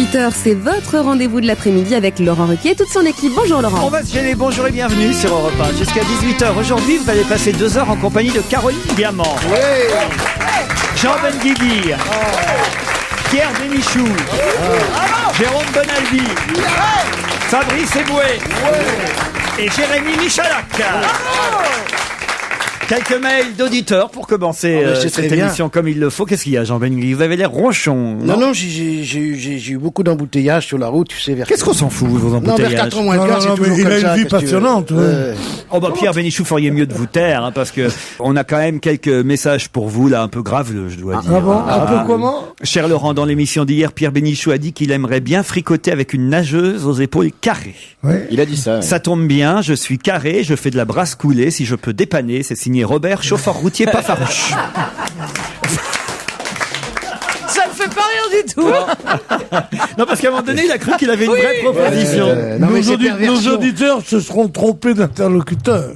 18h, c'est votre rendez-vous de l'après-midi avec Laurent Ruquier et toute son équipe. Bonjour Laurent. On va se gêner, bonjour et bienvenue sur Europe 1. Jusqu'à 18h. Aujourd'hui, vous allez passer 2 heures en compagnie de Caroline Diamant. Oui. Jean Benguigui. Pierre Bénichou. Jérôme Bonaldi. Fabrice Eboué. Et Jérémy Michalak. Quelques mails d'auditeurs pour commencer cette émission comme il le faut. Qu'est-ce qu'il y a, Jean Benguigui? Vous avez l'air ronchon. Non, j'ai eu beaucoup d'embouteillages sur la route, tu sais, vers... Qu'est-ce qu'on s'en fout, vos embouteillages? Non, vers 4 ans moins le quart, c'est toujours il comme a ça. une vie passionnante, Oh bah Pierre Bénichou, feriez mieux de vous taire, hein, parce que on a quand même quelques messages pour vous, là, un peu graves, je dois dire. Ah bon? Un peu comment? Cher Laurent, dans l'émission d'hier, Pierre Bénichou a dit qu'il aimerait bien fricoter avec une nageuse aux épaules carrées. Oui. Il a dit ça. Ça tombe bien, je suis carré, je fais de la brasse coulée, si je peux dépanner, c'est signé Robert, chauffeur routier pas farouche. Ça me fait pas rire du tout. Non, parce qu'à un moment donné, il a cru qu'il avait une vraie proposition. Nos auditeurs se seront trompés d'interlocuteur.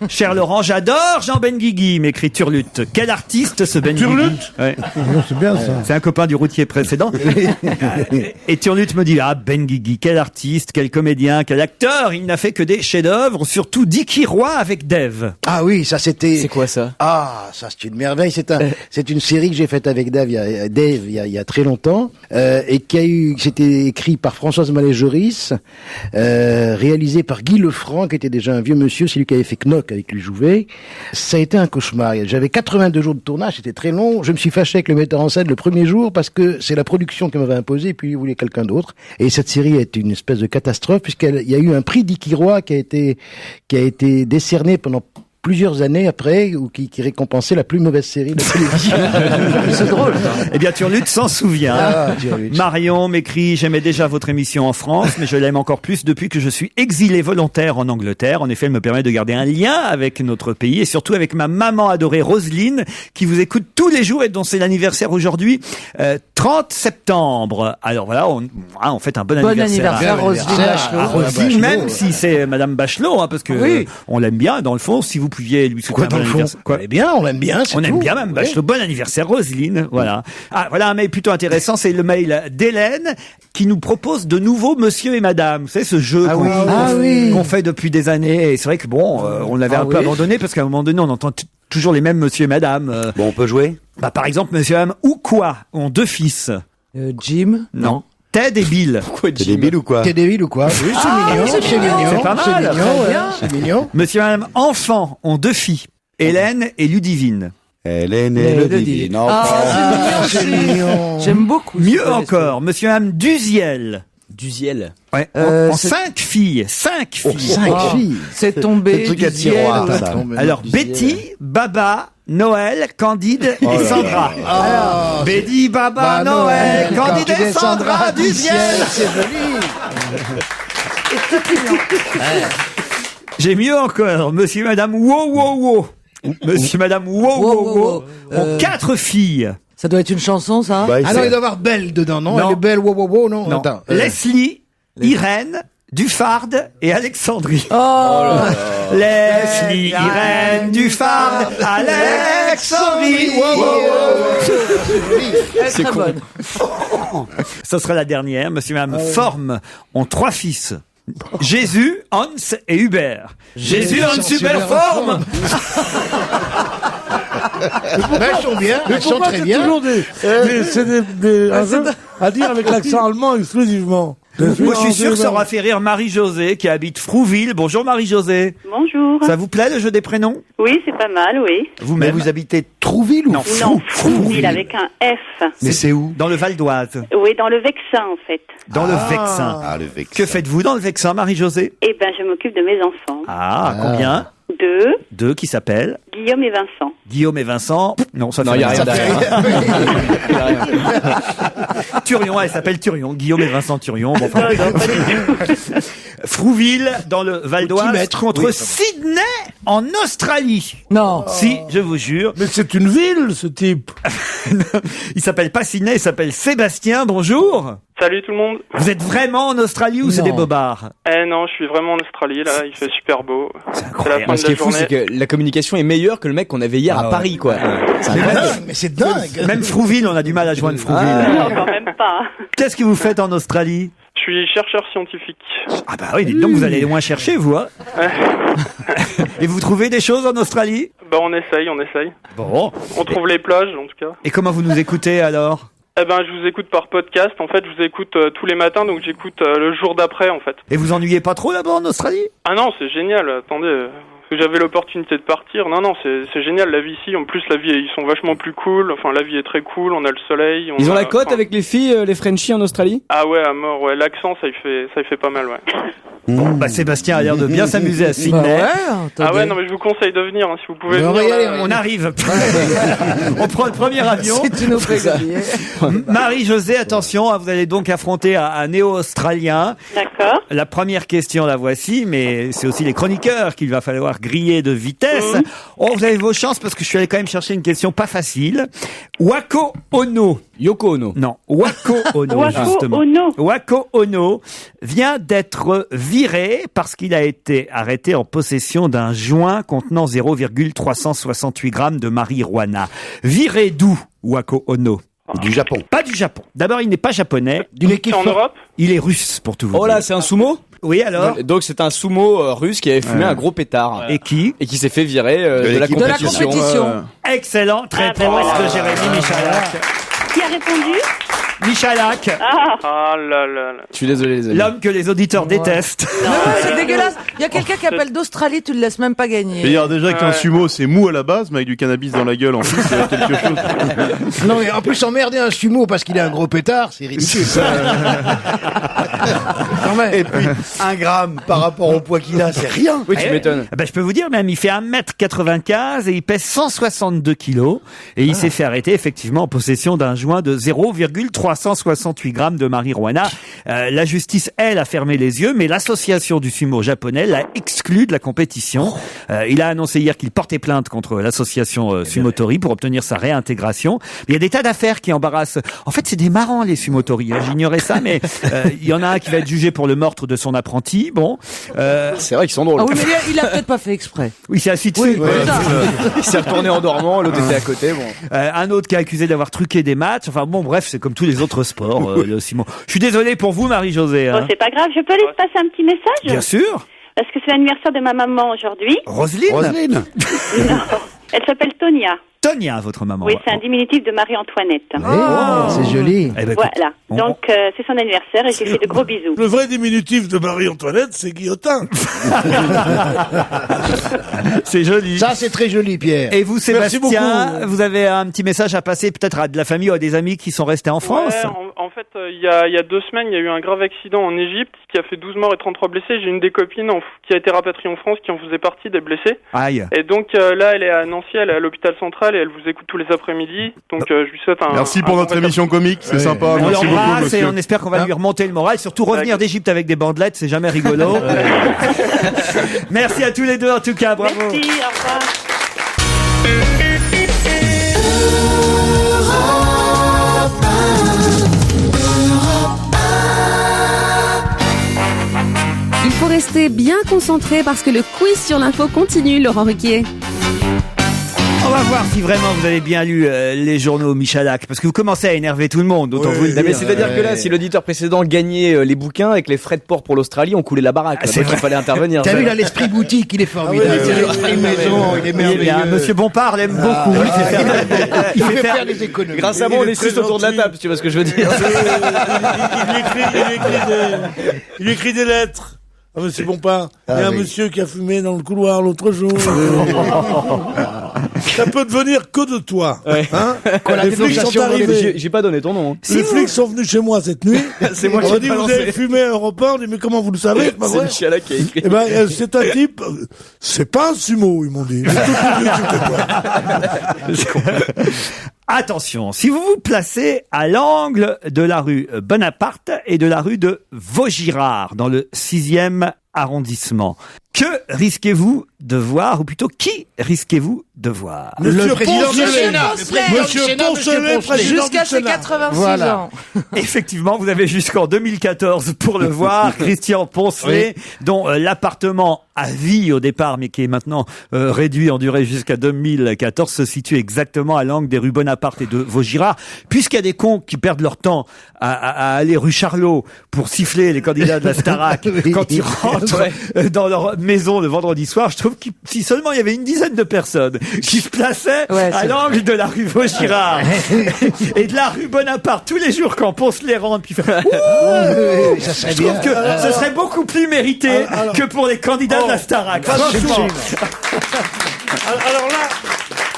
Cher Laurent, j'adore Jean Benguigui, m'écrit Turlutte. Quel artiste ce Benguigui? Turlutte? Ouais. C'est bien ça. C'est un copain du routier précédent. Et Turlutte me dit, ah, Benguigui, quel artiste, quel comédien, quel acteur. Il n'a fait que des chefs-d'œuvre, surtout Dicky Roy avec Dave. Ah oui, ça c'était... C'est quoi ça? Ah, ça c'est une merveille. C'est une série que j'ai faite avec Dave il y a très longtemps, et c'était écrit par Françoise Mallet-Joris, réalisé par Guy Lefranc, qui était déjà un vieux monsieur, c'est lui qui avait fait Knock avec lui Jouvet. Ça a été un cauchemar. J'avais 82 jours de tournage, c'était très long. Je me suis fâché avec le metteur en scène le premier jour parce que c'est la production qui m'avait imposé, et puis il voulait quelqu'un d'autre. Et cette série a été une espèce de catastrophe, puisqu'il y a eu un prix Dicky Roy qui a été décerné pendant plusieurs années après, ou qui récompensait la plus mauvaise série de télévision. C'est drôle. Eh bien, Turlutte s'en souvient. Marion m'écrit, j'aimais déjà votre émission en France, mais je l'aime encore plus depuis que je suis exilé volontaire en Angleterre. En effet, elle me permet de garder un lien avec notre pays et surtout avec ma maman adorée Roselyne, qui vous écoute tous les jours et dont c'est l'anniversaire aujourd'hui, 30 septembre. Alors voilà, on fête un bon anniversaire. Roselyne Bachelot. Roselyne, même si c'est Madame Bachelot, hein, parce que on l'aime bien, dans le fond, si vous pouviez lui souhaiter un bon anniversaire. On l'aime bien, on aime bien Mme Bachelot. Bon anniversaire, Roselyne. Voilà. Ah, voilà un mail plutôt intéressant. C'est le mail d'Hélène qui nous propose de nouveau Monsieur et Madame. Vous savez, ce jeu qu'on fait depuis des années. Et c'est vrai que on l'avait un peu abandonné parce qu'à un moment donné, on entend toujours les mêmes Monsieur et Madame. Bon, on peut jouer? Par exemple, Monsieur et Madame ou quoi ont 2 fils. Jim? Non. Ted et Bill. Pourquoi T'es débile ou quoi? T'es débile ou quoi? Oui, c'est mignon. C'est pas mal. C'est mignon. Monsieur et Madame Enfant ont 2 filles. Hélène et Ludivine. Hélène et Ludivine. C'est mignon. J'aime beaucoup. Mieux encore, Monsieur et Madame Duziel. Duziel. Ouais, en 5 filles. 5 filles. 5 filles. C'est tombé. C'est le truc à tiroir, ça. Alors, Betty, Baba, Noël, Candide et Sandra. Betty, Baba, Noël, Candide et Sandra, Duziel. C'est joli. J'ai mieux encore, Monsieur et Madame Wow. Monsieur et Madame Wow ont 4 filles. Ça doit être une chanson, ça? Ah non, il doit y avoir Belle dedans, non? Elle est Belle, wow, non? Non. Attends. Leslie, Irène, Dufarde et Alexandrie. Leslie, Irène, Dufarde, Alexandrie. C'est très bonne. Ce sera la dernière. Monsieur et Madame Forme ont 3 fils. Jésus, Hans et Hubert. Jésus, Hans, Hubert, Forme. Elles sont bien, elles sont très bien. C'est toujours un jeu à dire avec l'accent allemand exclusivement. Moi, je suis sûr que ça aura fait rire Marie-Josée qui habite Frouville. Bonjour Marie-Josée. Bonjour. Ça vous plaît le jeu des prénoms? Oui, c'est pas mal, oui. Vous-même? Mais vous habitez Trouville ou Non, Frouville avec un F. Mais c'est où? Dans le Val d'Oise. Oui, dans le Vexin, en fait. Dans le Vexin. Ah, le Vexin. Que faites-vous dans le Vexin, Marie-Josée? Eh ben, je m'occupe de mes enfants. Combien? 2, 2 qui s'appellent Guillaume et Vincent. Guillaume et Vincent. Non, ça fait Non, il n'y a rien derrière. Turion, elle s'appelle Turion. Guillaume et Vincent Turion. Bon, enfin, Frouville, dans le Val d'Oise, contre Sydney, en Australie. Non. Si, je vous jure. Mais c'est une ville, ce type. Il s'appelle pas Sydney, il s'appelle Sébastien. Bonjour. Salut tout le monde. Vous êtes vraiment en Australie ou c'est des bobards? Non, je suis vraiment en Australie, là, il fait super beau. C'est C'est la fin Ce de qui la est fou, journée. c'est que la communication est meilleure que le mec qu'on avait hier à Paris, quoi. Mais c'est dingue. Même Frouville, on a du mal à joindre Frouville. Non, quand même pas. Qu'est-ce que vous faites en Australie? Je suis chercheur scientifique. Ah bah oui, dites donc, vous allez loin chercher, vous. Hein. Et vous trouvez des choses en Australie? Bah on essaye. Bon. On trouve les plages en tout cas. Et comment vous nous écoutez alors? Eh ben je vous écoute par podcast. En fait, je vous écoute tous les matins, donc j'écoute le jour d'après en fait. Et vous ennuyez pas trop là-bas en Australie? Ah non, c'est génial. Attendez. J'avais l'opportunité de partir. Non, c'est génial la vie ici. En plus, la vie, ils sont vachement plus cool. Enfin, la vie est très cool. On a le soleil. Ils ont la cote avec les filles, les Frenchies en Australie? Ah ouais, à mort. Ouais, l'accent, ça y fait pas mal. Ouais. Bon, bah Sébastien a l'air de bien s'amuser à Sydney. Ah ouais, non mais je vous conseille de venir si vous pouvez Mais on venir. va y aller, On arrive. On prend le premier avion. C'est une billet. Marie-Josée, attention, vous allez donc affronter un néo-australien. D'accord. La première question, la voici, mais c'est aussi les chroniqueurs qu'il va falloir griller de vitesse. Oh, vous avez vos chances parce que je suis allé quand même chercher une question pas facile. Wako Ono. Yoko Ono. Non, Wako Ono, Wako justement. Ono. Wako Ono vient d'être viré parce qu'il a été arrêté en possession d'un joint contenant 0,368 grammes de marijuana. Viré d'où, Wako Ono? Du Japon. Pas du Japon. D'abord, il n'est pas japonais. D'une équipe C'est en Europe. Il est russe, pour tout vous Oh dire. là, c'est un sumo? Oui, alors? Donc c'est un sumo russe qui avait fumé un gros pétard. Et qui? Et qui s'est fait virer de la De la compétition. compétition. Excellente Ah, ben réponse voilà. de Jérémy Michalak. Qui a répondu? Michalak, Ah là là là. Je suis désolé les amis. l'homme que les auditeurs détestent. C'est dégueulasse. Il y a quelqu'un qui appelle d'Australie, tu le laisses même pas Je veux gagner. dire déjà qu'un sumo c'est mou à la base, mais avec du cannabis dans la gueule en plus, c'est quelque chose. Non mais en plus emmerder un sumo parce qu'il est un gros pétard, c'est ridicule. Quand même. Et puis, 1 gramme par rapport au poids qu'il a, c'est rien. Oui, tu m'étonnes. Ah ben, je peux vous dire, même, il fait 1m95 et il pèse 162 kilos. Et il s'est fait arrêter, effectivement, en possession d'un joint de 0,368 grammes de marijuana. La justice, elle, a fermé les yeux, mais l'association du sumo japonais l'a exclu de la compétition. Il a annoncé hier qu'il portait plainte contre l'association Sumotori pour obtenir sa réintégration. Mais il y a des tas d'affaires qui embarrassent. En fait, c'est des marrants, les Sumotori. Hein. J'ignorais ça, mais il y en a un qui va être jugé pour le meurtre de son apprenti. Bon. C'est vrai qu'ils sont drôles. Ah oui, mais il a peut-être pas fait exprès. Oui, c'est assis dessus. C'est ça. Il s'est retourné en dormant, l'autre était à côté. Bon. Un autre qui est accusé d'avoir truqué des matchs. Enfin bon, bref, c'est comme tous les autres sports, le Simon. Je suis désolé pour vous, Marie-Josée. Bon, Hein. c'est pas grave. Je peux aller passer un petit message? Bien sûr. Parce que c'est l'anniversaire de ma maman aujourd'hui. Roselyne. Non. Elle s'appelle Tonia. Tonia, votre maman. Oui, c'est un diminutif de Marie-Antoinette. C'est joli. Eh ben, écoute, Voilà. Donc, c'est son anniversaire et je lui fais de gros bisous. Le vrai diminutif de Marie-Antoinette, c'est Guillotin. c'est joli. Ça c'est très joli Pierre. Et vous, Merci Sébastien, beaucoup. vous avez un petit message à passer peut-être à de la famille ou à des amis qui sont restés en France? Ouais, en fait, il y a 2 semaines, il y a eu un grave accident en Égypte qui a fait 12 morts et 33 blessés. J'ai une des copines qui a été rapatriée en France qui en faisait partie des blessés. Aïe. Et donc là, elle est à Nancy, elle est à l'hôpital central et elle vous écoute tous les après-midi. Donc je lui souhaite un... Merci pour un notre bon émission comique, c'est sympa. On Merci beaucoup, l'embrasse et monsieur. on espère qu'on va lui remonter le moral. Surtout revenir d'Égypte avec des bandelettes, c'est jamais rigolo. Merci à tous les deux en tout cas, bravo. Merci, au revoir. Il faut rester bien concentré parce que le quiz sur l'info continue, Laurent Ruquier. On va voir si vraiment vous avez bien lu les journaux Michalak, parce que vous commencez à énerver tout le monde, autant vous le Non, mais dire. c'est-à-dire que là, si l'auditeur précédent gagnait les bouquins avec les frais de port pour l'Australie, on coulait la baraque. Ah, c'est Donc il vrai. fallait intervenir. T'as vu là l'esprit boutique, il est formidable. Ah oui, c'est l'esprit maison, il est Il est bien. merveilleux. Monsieur Bompard l'aime beaucoup. Il fait faire, Il fait faire des économies. Grâce à moi, on est 6 autour de la table, tu vois ce que je veux dire. Il écrit des lettres. Ah, mais c'est bon pas. Il y a un monsieur qui a fumé dans le couloir l'autre jour. Ça peut devenir que de toi. Ouais. Hein la Les flics sont dénonciation arrivés. J'ai pas donné ton nom. Hein. Les flics sont venus chez moi cette nuit. C'est moi On qui m'a ai dit, vous balancé. avez fumé à Europe 1. On dit, mais comment vous le savez? C'est pas C'est vrai. Michalak qui a écrit. Eh ben, c'est un type, c'est pas un sumo, ils m'ont dit. J'ai tout compris, c'était toi. Attention, si vous vous placez à l'angle de la rue Bonaparte et de la rue de Vaugirard, dans le 6e arrondissement, que risquez-vous de voir, ou plutôt qui risquez-vous de voir? Le président du Sénat. Monsieur Poncelet, président Jusqu'à du ses Sénat. 86 Voilà. ans. Effectivement, vous avez jusqu'en 2014 pour le voir. Christian Poncelet, dont l'appartement à vie au départ, mais qui est maintenant réduit en durée jusqu'à 2014, se situe exactement à l'angle des rues Bonaparte et de Vaugirard. Puisqu'il y a des cons qui perdent leur temps à aller rue Charlot pour siffler les candidats de la Starac quand ils rentrent dans leur maison le vendredi soir, je trouve que si seulement il y avait une dizaine de personnes qui se plaçaient à l'angle de la rue Vaugirard et de la rue Bonaparte tous les jours quand Poncelet rentre, puis fait Ça serait je trouve que ce serait beaucoup plus mérité que pour les candidats de la Starac. Franchement.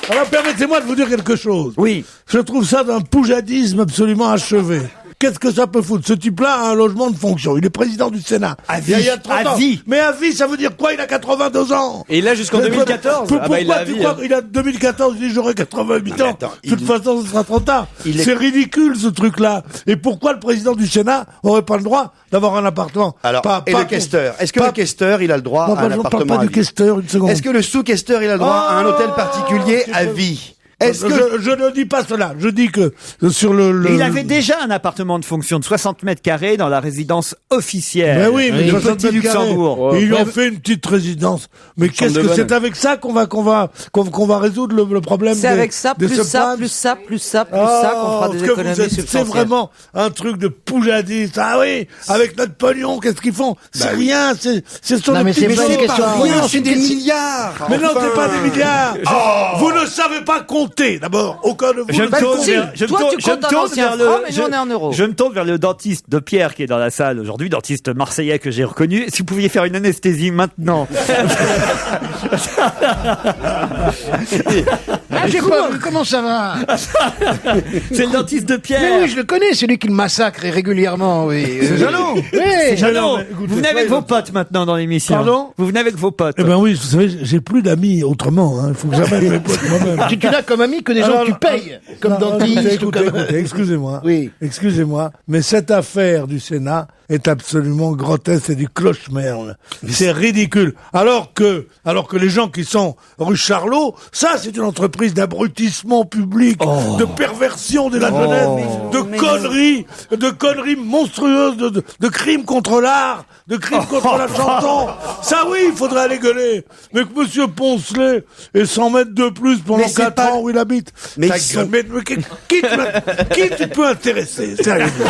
Alors permettez-moi de vous dire quelque chose. Oui. Je trouve ça d'un poujadisme absolument achevé. Qu'est-ce que ça peut foutre? Ce type-là a un logement de fonction. Il est président du Sénat. À vie. Il y a 30 À ans. vie. Mais à vie, ça veut dire quoi? Il a 82 ans. Et là, jusqu'en 2014. Pourquoi il a tu crois qu'il a 2014, il dit j'aurai 88 ans. attends, De toute façon, ce sera trop tard. C'est ridicule, ce truc-là. Et pourquoi le président du Sénat aurait pas le droit d'avoir un appartement? Alors, le questeur. Est-ce que le questeur, il a le droit à un Je ne parle appartement pas à du vie? questeur, une seconde. Est-ce que le sous-questeur, il a le droit à un hôtel particulier à vie? Est-ce que... Je ne dis pas cela. Je dis que sur Il avait déjà un appartement de fonction de 60 mètres carrés dans la résidence officielle. Mais oui, mais du 60 petit mètres carrés. Luxembourg. Et ils ont fait une petite résidence. Mais qu'est-ce que c'est avec ça qu'on va résoudre le problème? C'est avec ça, plus ça, plus ça, plus ça, plus ça qu'on fera des économies substantielles. C'est vraiment un truc de poujadiste. Ah oui, avec notre pognon, qu'est-ce qu'ils font? C'est rien, c'est sur Non, des mais petits c'est pas choses. des questions de rien, c'est des milliards. Mais non, Enfin. c'est pas des milliards. Vous ne savez pas compter, d'abord. Aucun de vous Je ne me sait tourne compter. vers, je me Toi, tourne- tu je me comptes en tourne ancien vers franc, mais nous, on est en euros. je me tourne vers le dentiste de Pierre qui est dans la salle aujourd'hui, dentiste marseillais que j'ai reconnu. Si vous pouviez faire une anesthésie maintenant. J'ai pas vu, comment ça va? C'est le dentiste de Mais Pierre. oui, je le connais, c'est lui qui le massacre régulièrement, oui. C'est Jeannot. Oui. C'est Jeannot. mais écoutez, Vous venez avec vos potes maintenant dans l'émission. Pardon? Vous venez avec vos potes. Eh ben oui, vous savez, j'ai plus d'amis autrement. Il faut que j'amène mes potes moi-même. Tu n'as comme ami que des gens que tu payes, comme dentiste. Écoutez, excusez-moi. Oui. Excusez-moi, mais cette affaire du Sénat est absolument grotesque, c'est du cloche-merle. C'est ridicule. Alors que les gens qui sont rue Charlot, ça c'est une entreprise d'abrutissement public, de perversion de la jeunesse, de conneries monstrueuses, de crimes contre l'art, de crimes contre la chanson. Ça oui, il faudrait aller gueuler. Mais que monsieur Poncelet ait 100 mètres de plus pendant Mais c'est 4 pas- ans où il habite. Mais Ta ils gueule. sont- Mais qui tu peux intéresser, sérieusement?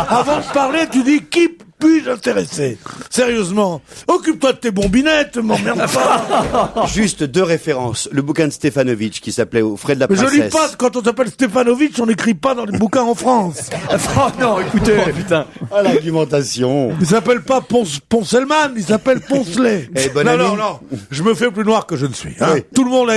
Avant de parler, tu dis qui puis-je intéresser? Sérieusement. Occupe-toi de tes bombinettes, m'emmerde pas. Juste deux références. Le bouquin de Stefanovic qui s'appelait Aux frais de la Mais je princesse. lis pas, quand on s'appelle Stefanovic, on n'écrit pas dans les bouquins en France. Oh non, écoutez, putain. Ah, l'argumentation. Il s'appelle pas Poncelman, il s'appelle Poncelet. Eh, bonne non, amie. non, je me fais plus noir que je ne suis. Hein. Oui. Tout le monde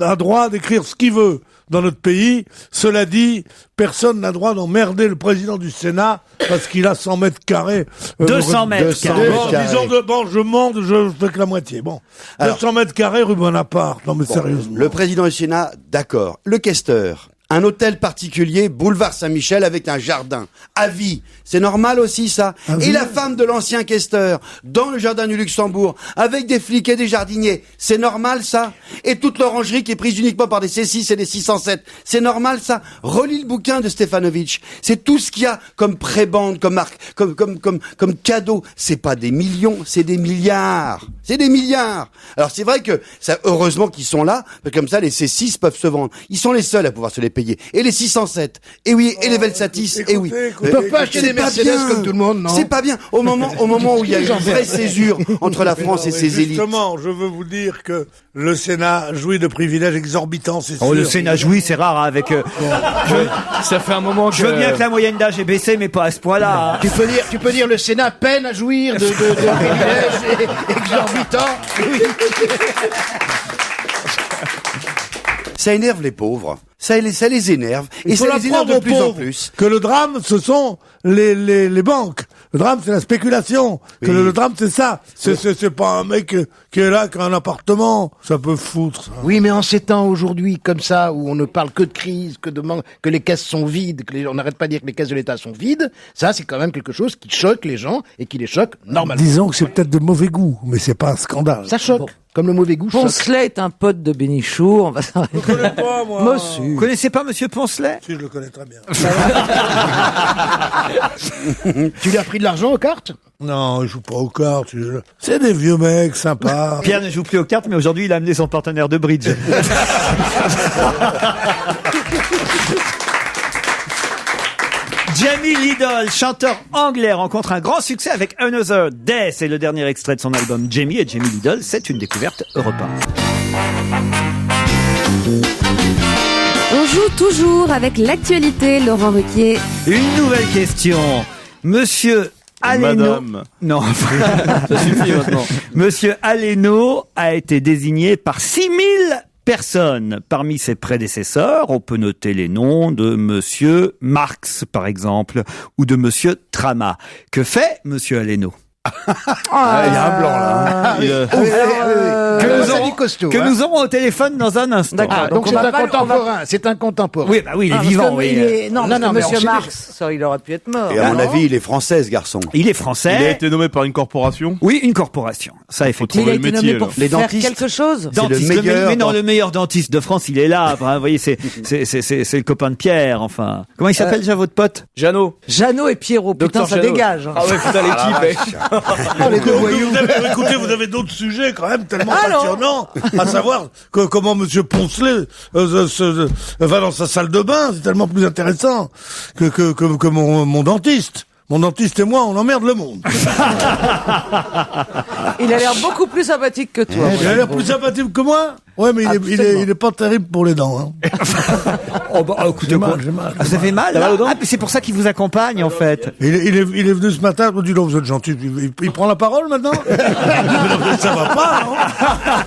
a droit d'écrire ce qu'il veut dans notre pays. Cela dit, personne n'a droit d'emmerder le président du Sénat parce qu'il a 100 mètres carrés. 200 mètres carrés. Bon, disons je monte, je fais que la moitié. Bon. Alors- 200 mètres carrés rue Bonaparte. Non, mais sérieusement. Le président du Sénat, d'accord. Le questeur. Un hôtel particulier, boulevard Saint-Michel, avec un jardin. À vie. C'est normal aussi, ça. Et la femme de l'ancien questeur, dans le jardin du Luxembourg, avec des flics et des jardiniers. C'est normal, ça. Et toute l'orangerie qui est prise uniquement par des C6 et des 607. C'est normal, ça. Relis le bouquin de Stefanovic. C'est tout ce qu'il y a comme prébande, comme marque, comme cadeau. C'est pas des millions, c'est des milliards. C'est des milliards. Alors c'est vrai que, ça, heureusement qu'ils sont là, parce que comme ça, les C6 peuvent se vendre. Ils sont les seuls à pouvoir se les payer. Et les 607. Et oui, et les Velsatis. Et oui. Ils peuvent pas acheter C'est des pas Mercedes bien. comme tout le monde, non? C'est pas bien. Au moment où il y a une vraie césure entre la France et ses élites. Justement, je veux vous dire que le Sénat jouit de privilèges exorbitants, c'est sûr. Oh, le Sénat jouit, c'est rare, hein, avec. Ça fait un moment que... Je veux bien que la moyenne d'âge ait baissé, mais pas à ce point-là. hein. Tu peux dire le Sénat peine à jouir de privilèges exorbitants. Oui. Ça énerve les pauvres. Ça les énerve. Et Il faut ça les énerve l'apprendre de aux plus en pauvres plus. que le drame, ce sont les banques. Le drame, c'est la spéculation. Que Oui. le drame, c'est ça. C'est pas un mec qui est là, qui a un appartement. Ça peut foutre, ça. Oui, mais en ces temps aujourd'hui, comme ça, où on ne parle que de crise, que de manque, que les caisses sont vides, on n'arrête pas de dire que les caisses de l'État sont vides, ça, c'est quand même quelque chose qui choque les gens et qui les choque normalement. Disons que c'est peut-être de mauvais goût, mais c'est pas un scandale. Ça choque. comme le mauvais goût. Poncelet est un pote de Bénichou, on va s'arrêter. Je connais pas, moi. Monsieur. Vous connaissez pas Monsieur Poncelet? Si, je le connais très bien. Tu lui as pris de l'argent aux cartes? Non, il joue pas aux cartes. C'est des vieux mecs sympas. Pierre ne joue plus aux cartes, mais aujourd'hui, il a amené son partenaire de bridge. Jamie Lidl, chanteur anglais, rencontre un grand succès avec Another Day. C'est le dernier extrait de son album Jamie. Et Jamie Lidl, c'est une découverte Europe 1. On joue toujours avec l'actualité, Laurent Ruquier. Une nouvelle question. Monsieur Aleno. Madame. Non. Ça suffit maintenant. Monsieur Aleno a été désigné par 6000 personnes. Parmi ses prédécesseurs, on peut noter les noms de Monsieur Marx, par exemple, ou de Monsieur Trama. Que fait Monsieur Aleno? Il y a un blanc là. Que nous aurons au téléphone dans un instant. D'accord. Donc on c'est va un pas- contemporain. C'est un contemporain. Oui, bah oui, il est Ah, parce vivant. que Oui. il est- Non, parce que mais on Monsieur sait Marx, ça, il aurait pu être mort. Et à mon Non. avis, il est français, ce garçon. Il est Il a français. été nommé par une corporation. Oui, une corporation. Ça, Mais effectivement. il a le été métier, nommé pour là. Les faire dentistes. quelque chose. C'est le Dentiste, meilleur mais non, dent- le meilleur dentiste de France, il est là. Enfin, vous voyez, c'est le copain de Pierre. Enfin, comment il s'appelle déjà votre pote? Jeannot. Jeannot et Pierrot, putain, Docteur ça Jeannot. dégage. hein. Ah ouais, putain, l'équipe. Les deux voyous. Écoutez, vous avez d'autres sujets quand même tellement Alors passionnants, à savoir comment Monsieur Poncelet va dans sa salle de bain, c'est tellement plus intéressant que mon dentiste. Mon dentiste et moi, on emmerde le monde. Il a l'air beaucoup plus sympathique que toi. Il a l'air plus sympathique que moi. Ouais, mais il est pas terrible pour les dents. Hein. Oh, bah, écoutez, quoi. Ah, ça fait mal, là? Ah, mais c'est pour ça qu'il vous accompagne, en fait. Il est venu ce matin, il m'a dit non, vous êtes gentil. Il prend la parole maintenant. Mais ça va pas.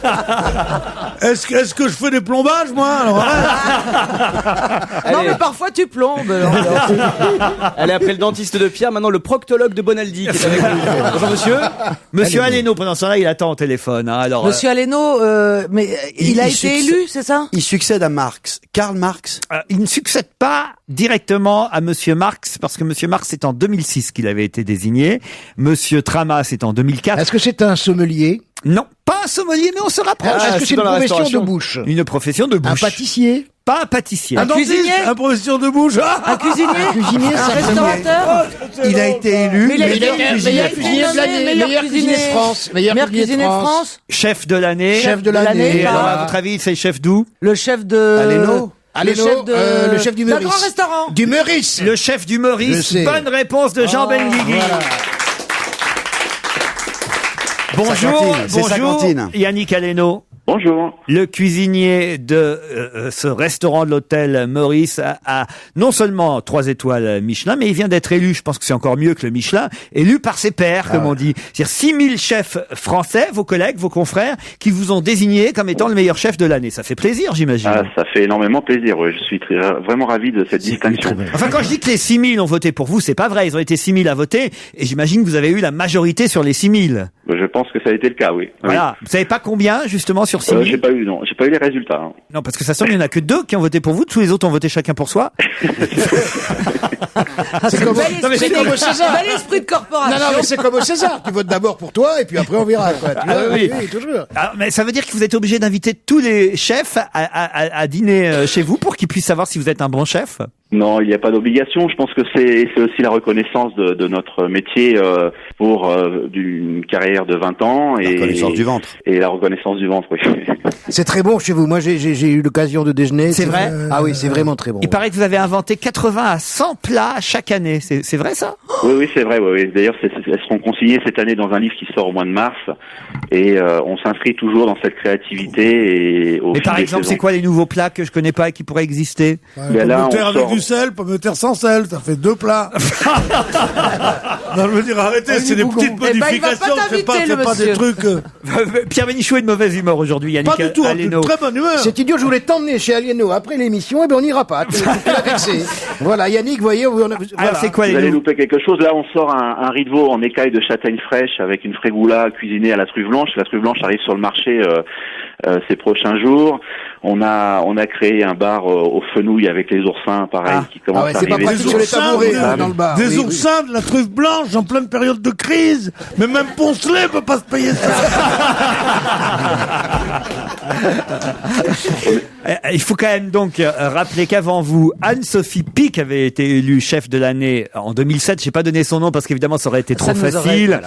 Hein. Est-ce que je fais des plombages, moi? Alors, arrête. Non, mais parfois tu plombes. Allez, après le dentiste de Pierre, maintenant le proctologue de Bonaldi qui est avec nous. Bonjour monsieur. Monsieur Aleno, pendant ce temps-là, il attend au téléphone. Hein, alors, Monsieur Aleno, mais il a été succède- élu, c'est ça? Il succède à Marx. Karl Marx. il ne succède pas directement à Monsieur Marx, parce que Monsieur Marx, c'est en 2006 qu'il avait été désigné. Monsieur Trama, c'est en 2004. Est-ce que c'est un sommelier? Non, pas un sommelier, mais on se rapproche. Est-ce que c'est c'est une dans la profession de restauration. bouche? Une profession de Un bouche. pâtissier? Pas un pâtissier. Un dentiste, cuisinier un profession de bouche. Un cuisinier? cuisinier, Un certainement. restaurateur? Il a été élu. Mais il a été Meilleur cuisinier nommé de l'année, meilleur cuisinier de France. Meilleur cuisinier de France? Chef de l'année. Chef de l'année. Et alors, bah. à votre avis, c'est chef d'où? Le chef de... Aleno. Aleno, le chef du D'un Meurice. grand restaurant. Du Meurice. Le chef du Je Meurice. sais. Bonne réponse de Jean Benguigui. Bonjour, Sa cantine, c'est sa bonjour, cantine. Yannick Aleno. Bonjour. Le cuisinier de ce restaurant de l'hôtel Meurice a non seulement 3 étoiles Michelin, mais il vient d'être élu, je pense que c'est encore mieux que le Michelin, élu par ses pairs, comme on dit. C'est-à-dire 6000 chefs français, vos collègues, vos confrères, qui vous ont désigné comme étant le meilleur chef de l'année. Ça fait plaisir, j'imagine. Ah, ça fait énormément plaisir. Oui. Je suis vraiment ravi de cette distinction. Enfin, quand je dis que les 6000 ont voté pour vous, c'est pas vrai. Ils ont été 6000 à voter, et j'imagine que vous avez eu la majorité sur les 6000. Je pense que ça a été le cas, oui. Voilà. Vous savez pas combien, justement, sur Oui. 6000? J'ai pas eu, non. J'ai pas eu les résultats. Hein. Non, parce que ça semble, il y en a que 2 qui ont voté pour vous. Tous les autres ont voté chacun pour soi. C'est comme, Bel c'est comme au César. Bel esprit de corporation. Non, mais c'est comme au César. Tu votes d'abord pour toi et puis après on verra. Quoi. Tu vois, oui. oui, toujours. Alors, mais ça veut dire que vous êtes obligé d'inviter tous les chefs à dîner chez vous pour qu'ils puissent savoir si vous êtes un bon chef? Non, il n'y a pas d'obligation. Je pense que c'est aussi la reconnaissance de notre métier pour d'une carrière de 20 ans. La reconnaissance du ventre. Et la reconnaissance du ventre, oui. C'est très bon chez vous. Moi, j'ai eu l'occasion de déjeuner. C'est vrai? Ah oui, c'est vraiment très bon. Il paraît que vous avez inventé 80 à 100 plats chaque année. C'est vrai, ça? Oui, c'est vrai. Oui. D'ailleurs, elles seront consignées cette année dans un livre qui sort au mois de mars. Et on s'inscrit toujours dans cette créativité. Et au Mais fil par des exemple, saisons. c'est quoi les nouveaux plats que je connais pas et qui pourraient exister? Ben là, Pomme de terre on avec sort- du sel, pomme de terre sans sel, ça fait 2 plats. Non, je veux dire, arrêtez, c'est des petites Eh ben, il va pas modifications, c'est pas t'inviter, le des monsieur. trucs... Pierre Bénichou est de mauvaise humeur aujourd'hui, Yannick Pas du tout, Aleno. de très bonne humeur. C'est idiot, je voulais t'emmener chez Alieno après l'émission, et ben on n'ira pas. Tu l'as vexé. Voilà, Yannick, voyez, Alors, c'est quoi Vous les allez nouveaux? louper quelque chose. chose. Là, on sort un riz de veau en écaille de châtaigne fraîche avec une frégoula cuisinée à la truffe blanche. La truffe blanche arrive sur le marché ces prochains jours. On a créé un bar aux fenouilles avec les oursins, pareil, qui commence à arriver. Des oursins dans le bar. Des oursins, de la truffe blanche en pleine période de crise. Mais même Poncelet peut pas se payer ça. Il faut quand même donc rappeler qu'avant vous, Anne-Sophie Pic avait été élue chef de l'année en 2007. J'ai pas donné son nom parce qu'évidemment ça aurait été trop facile.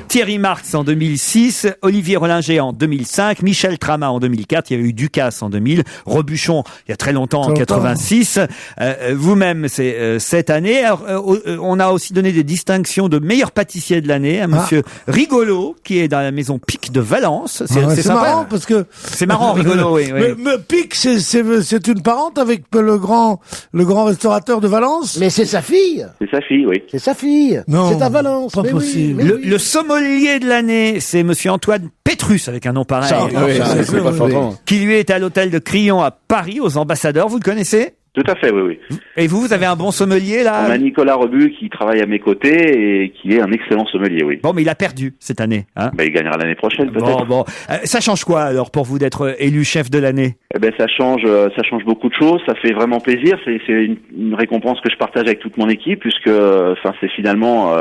Thierry Marx en 2006, Olivier Rollinger en 2005, Michel Trama en 2004, il y avait eu Ducasse en 2000, Robuchon il y a très longtemps en 86. Vous-même c'est cette année. Alors, on a aussi donné des distinctions de meilleur pâtissier de l'année à monsieur Rigolo qui est dans la maison Pic de Valence. C'est sympa. Marrant parce que c'est marrant Rigolo, oui. Mais Pic c'est une parente avec le grand restaurateur de Valence. Mais c'est sa fille. C'est sa fille, oui. C'est sa fille. Non, c'est à Valence. pas possible. Le sommelier de l'année, c'est monsieur Antoine Pétrus, avec un nom pareil. C'est pas fort. Qui lui est à l'hôtel de Crillon à Paris, aux Ambassadeurs. Vous le connaissez? Tout à fait, oui. Et vous avez un bon sommelier, là? On a Nicolas Rebu qui travaille à mes côtés et qui est un excellent sommelier, oui. Bon, mais il a perdu cette année, hein? Il gagnera l'année prochaine, peut-être. Bon. Ça change quoi, alors, pour vous d'être élu chef de l'année? Ça change beaucoup de choses. Ça fait vraiment plaisir. C'est une récompense que je partage avec toute mon équipe, puisque, c'est finalement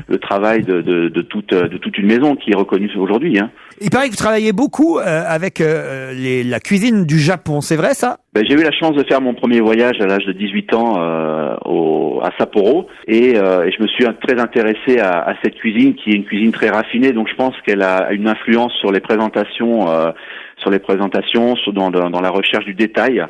le travail de toute une maison qui est reconnue aujourd'hui, hein. Il paraît que vous travaillez beaucoup avec la cuisine du Japon, c'est vrai ça? J'ai eu la chance de faire mon premier voyage à l'âge de 18 ans à Sapporo et je me suis très intéressé à cette cuisine qui est une cuisine très raffinée, donc je pense qu'elle a une influence sur les présentations, dans la recherche du détail.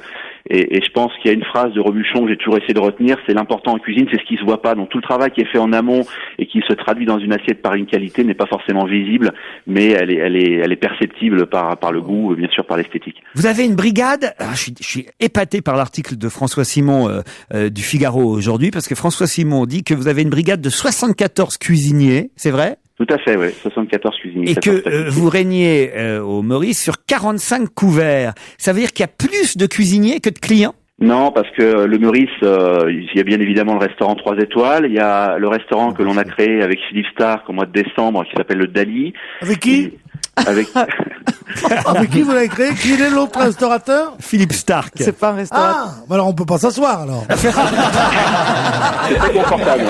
Et je pense qu'il y a une phrase de Robuchon que j'ai toujours essayé de retenir, c'est l'important en cuisine, c'est ce qui se voit pas. Donc tout le travail qui est fait en amont et qui se traduit dans une assiette par une qualité n'est pas forcément visible, mais elle est perceptible par le goût, bien sûr par l'esthétique. Vous avez une brigade. Je suis épaté par l'article de François Simon du Figaro aujourd'hui, parce que François Simon dit que vous avez une brigade de 74 cuisiniers, c'est vrai? Tout à fait, oui. 74 cuisiniers. Et que vous régnez au Meurice sur 45 couverts. Ça veut dire qu'il y a plus de cuisiniers que de clients? Non, parce que le Meurice, il y a bien évidemment le restaurant 3 étoiles. Il y a le restaurant que l'on a créé avec Philippe Stark au mois de décembre, qui s'appelle le Dali. Avec qui? Avec qui vous l'avez créé? Qui est l'autre restaurateur? Philippe Stark. C'est pas un restaurateur. Ah, alors on peut pas s'asseoir alors. C'est très confortable.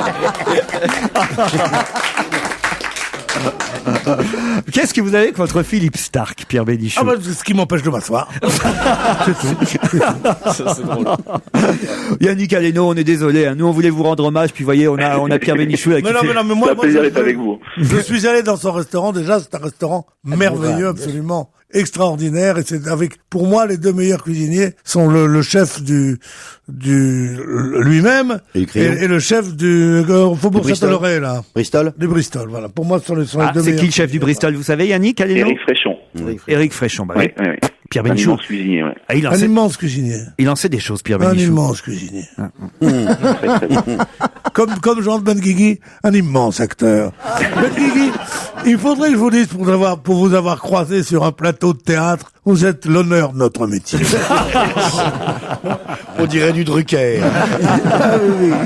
Qu'est-ce que vous avez contre Philippe Stark, Pierre Bénichou? C'est ce qui m'empêche de m'asseoir. C'est tout. Ça, c'est drôle. Yannick Aleno, on est désolé, hein. Nous on voulait vous rendre hommage, puis voyez, on a Pierre Bénichou là, qui fait... mais moi, c'est un plaisir d'être avec vous. Je suis allé dans son restaurant, déjà, c'est un restaurant merveilleux, absolument extraordinaire, et c'est avec, pour moi, les deux meilleurs cuisiniers sont le chef lui-même et le chef du Faubourg Saint-Honoré, là. Bristol? Du Bristol, voilà. Pour moi, ce sont les deux meilleurs. C'est qui le chef du Bristol, vous savez, Yannick Aleno? Éric Fréchon. Éric Fréchon, bah oui. Pierre Un Bénichou. immense cuisinier, ouais. Ah, Un immense cuisinier. il en sait des choses, Pierre Un Bénichou. immense cuisinier. Très, très bien. Comme Jean Benguigui, un immense acteur. Benguigui, il faudrait que je vous dise, pour vous avoir croisé sur un plateau de théâtre, vous êtes l'honneur de notre métier. On dirait du Drucker.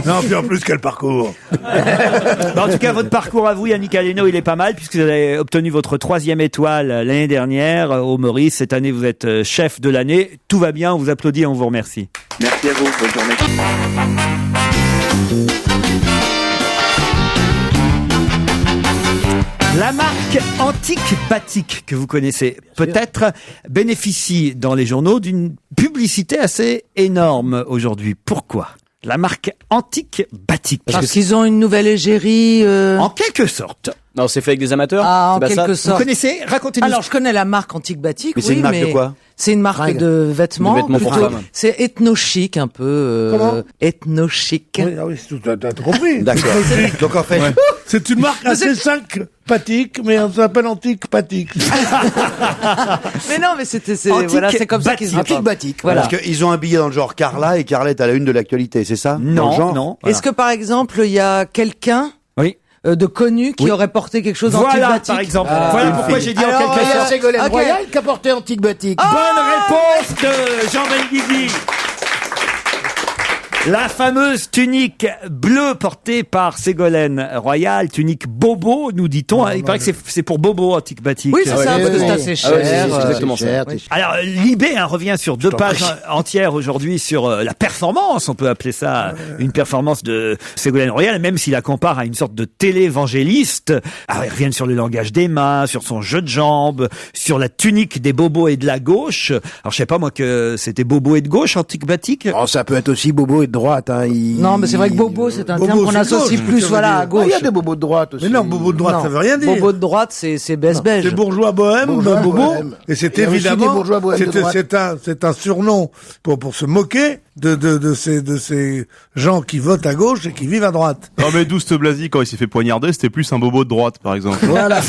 Non, puis en plus, quel parcours. En tout cas, votre parcours à vous, Yannick Aleno, il est pas mal, puisque vous avez obtenu votre 3e étoile l'année dernière au Meurice. Cette année, vous êtes chef de l'année. Tout va bien, on vous applaudit et on vous remercie. Merci à vous, bonne journée. La marque Antique Batik, que vous connaissez peut-être, bénéficie dans les journaux d'une publicité assez énorme aujourd'hui. Pourquoi? La marque Antique Batik. Parce qu'ils ont une nouvelle égérie. En quelque sorte. Non, c'est fait avec des amateurs? Ah, en C'est pas ça quelque Vous sorte. connaissez? Racontez-nous. Alors, je connais la marque Antique Batik. Mais c'est une marque de quoi? C'est une marque de vêtements. De vêtements pour plutôt. femmes. C'est ethno-chic, un peu. Comment? Ethno-chic. Oui, t'as compris. D'accord. Donc en fait, C'est une marque assez sympathique, mais on s'appelle Antique Batik. Mais non, mais c'est Antique comme ça qu'ils se Antique Batik. Voilà. Parce qu'ils ont un billet dans le genre Carla et Carla est à la une de l'actualité, c'est ça? Dans le Non, genre non. Est-ce que, par exemple, il y a quelqu'un Oui. de connu qui aurait porté quelque chose d'Antique Voilà, Batik? par exemple. Voilà pourquoi j'ai dit en Alors, quelque il y a sorte. Ségolène Ok. Royal qui a porté Antique Batik. Bonne réponse de Jean Benguigui. La fameuse tunique bleue portée par Ségolène Royal, tunique Bobo, nous dit-on. Il paraît que c'est pour Bobo, Antique Batik. Oui, c'est ça, parce que c'est assez cher. c'est exactement ça. Oui. Alors, Libé revient sur 2 pages entières aujourd'hui sur la performance, on peut appeler ça une performance de Ségolène Royal, même s'il la compare à une sorte de télévangéliste. Alors, ils reviennent sur le langage des mains, sur son jeu de jambes, sur la tunique des bobos et de la gauche. Alors, je sais pas moi que c'était Bobo et de gauche, Antique Batik. Oh, ça peut être aussi Bobo et de droite. Hein. Non, mais c'est vrai que Bobo, c'est un terme qu'on associe plus, voilà, à gauche. Il y a des bobos de droite aussi. Mais non, Bobo de droite, Non. ça veut rien dire. Bobo de droite, c'est baisse-beige. C'est bourgeois bohème, Bourgeois Bobo. bohème. Et c'est Il y a aussi des évidemment, bourgeois bohèmes de droite. c'est un surnom pour se moquer de ces gens qui votent à gauche et qui vivent à droite. Non mais Douste Blasi, quand il s'est fait poignarder, c'était plus un bobo de droite, par exemple. Voilà.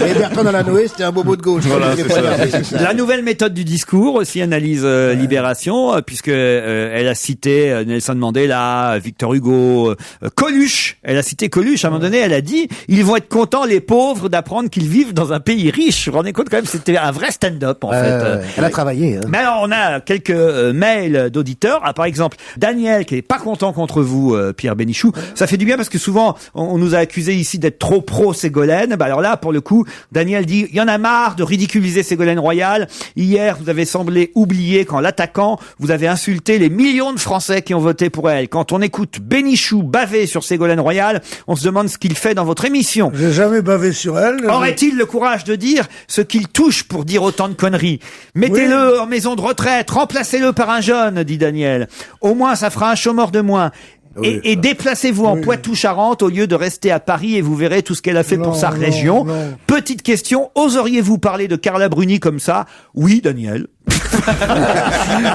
Et Bertrand Delanoë, c'était un bobo de gauche. Voilà, c'est ça. La nouvelle méthode du discours aussi analyse Libération, puisque elle a cité Nelson Mandela, Victor Hugo, Coluche. Elle a cité Coluche. À un moment donné, elle a dit ils vont être contents les pauvres d'apprendre qu'ils vivent dans un pays riche. Vous vous rendez compte quand même, c'était un vrai stand-up en fait. Elle a travaillé. Hein. Mais alors, on a quelques mails d'auditeurs. Ah, par exemple, Daniel, qui est pas content contre vous, Pierre Bénichou. Ça fait du bien parce que souvent, on nous a accusé ici d'être trop pro-Ségolène. Bah alors là, pour le coup, Daniel dit, il y en a marre de ridiculiser Ségolène Royal. Hier, vous avez semblé oublier qu'en l'attaquant, vous avez insulté les millions de Français qui ont voté pour elle. Quand on écoute Bénichou baver sur Ségolène Royal, on se demande ce qu'il fait dans votre émission. J'ai jamais bavé sur elle. Aurait-il le courage de dire ce qu'il touche pour dire autant de conneries? Mettez-le en maison de retraite, remplacez-le par un jeune, dit Daniel. Au moins, ça fera un chômeur de moins. Oui, et déplacez-vous en Poitou-Charentes au lieu de rester à Paris et vous verrez tout ce qu'elle a fait pour sa région. Non. Petite question, oseriez-vous parler de Carla Bruni comme ça? Oui, Daniel.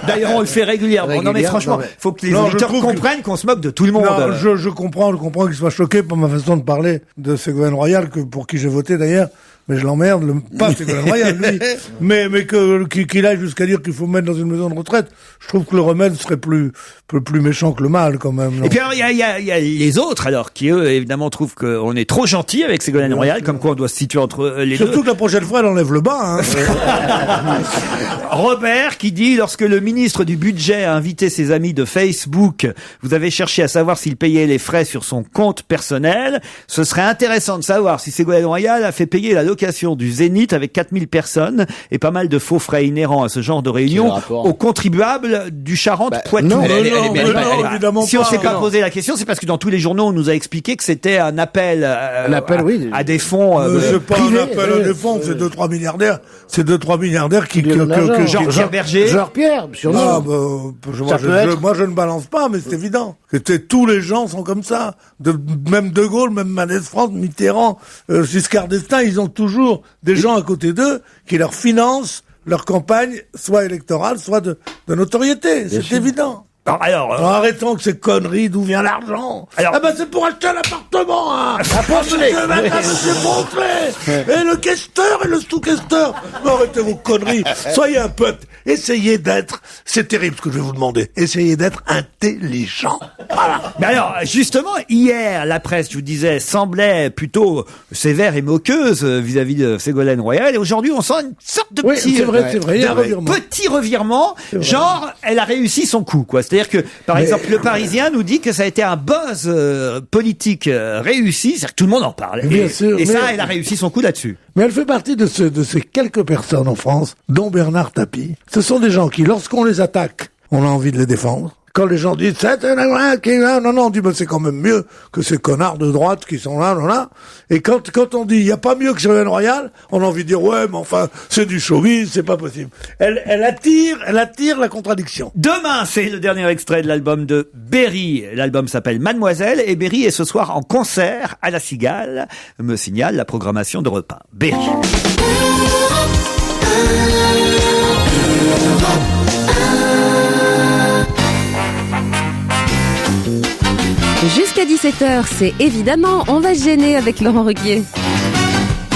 D'ailleurs, on le fait régulièrement. Non mais franchement, faut que les auditeurs comprennent qu'on se moque de tout le monde. Non, je comprends qu'ils soient choqués par ma façon de parler de Ségolène Royal, pour qui j'ai voté d'ailleurs. Mais je l'emmerde, pas Ségolène Royal, lui. Mais qu'il aille jusqu'à dire qu'il faut mettre dans une maison de retraite. Je trouve que le remède serait plus méchant que le mal, quand même. Non. Et puis alors, il y a les autres, alors, qui eux, évidemment, trouvent qu'on est trop gentil avec Ségolène Royal, comme quoi on doit se situer entre les deux. Surtout que la prochaine fois, elle enlève le bas, hein. Robert qui dit, lorsque le ministre du budget a invité ses amis de Facebook, vous avez cherché à savoir s'il payait les frais sur son compte personnel. Ce serait intéressant de savoir si Ségolène Royal a fait payer la location du Zénith avec 4000 personnes et pas mal de faux frais inhérents à ce genre de réunion aux contribuables du Charente-Poitou. Non, évidemment si on s'est pas posé la question, c'est parce que dans tous les journaux, on nous a expliqué que c'était un appel, à des fonds c'est pas privés. un appel à des fonds, c'est 2-3 milliardaires. C'est 2-3 milliardaires qui Jean-Pierre Berger. Jean-Pierre, sûrement. Moi, je ne balance pas, mais c'est évident. Tous les gens sont comme ça. Même De Gaulle, même Manès France, Mitterrand, Giscard d'Estaing, ils ont toujours des gens à côté d'eux qui leur financent leur campagne, soit électorale, soit de notoriété. C'est évident. Alors, arrêtons que ces conneries, d'où vient l'argent? C'est pour acheter un appartement, hein! C'est gonflé! Et le questeur et le sous-questeur! Arrêtez vos conneries! Soyez un peu, essayez d'être, c'est terrible ce que je vais vous demander, essayez d'être intelligent. Voilà. Mais alors, justement, hier, la presse, je vous disais, semblait plutôt sévère et moqueuse vis-à-vis de Ségolène Royal, et aujourd'hui, on sent une sorte de petit revirement, genre, elle a réussi son coup, quoi. C'est-à-dire que, par exemple, le Parisien nous dit que ça a été un buzz politique réussi, c'est-à-dire que tout le monde en parle. Et ça, elle a réussi son coup là-dessus. Mais elle fait partie de ces quelques personnes en France, dont Bernard Tapie. Ce sont des gens qui, lorsqu'on les attaque, on a envie de les défendre. Quand les gens disent on dit c'est quand même mieux que ces connards de droite qui sont là. Et quand on dit il y a pas mieux que Ségolène Royal, on a envie de dire ouais mais enfin c'est du chauvisme, c'est pas possible. Elle attire la contradiction. Demain c'est le dernier extrait de l'album de Berry. L'album s'appelle Mademoiselle et Berry est ce soir en concert à la Cigale. Me signale la programmation d'Europe 1. Berry. Jusqu'à 17h, c'est évidemment, on va se gêner avec Laurent Ruquier.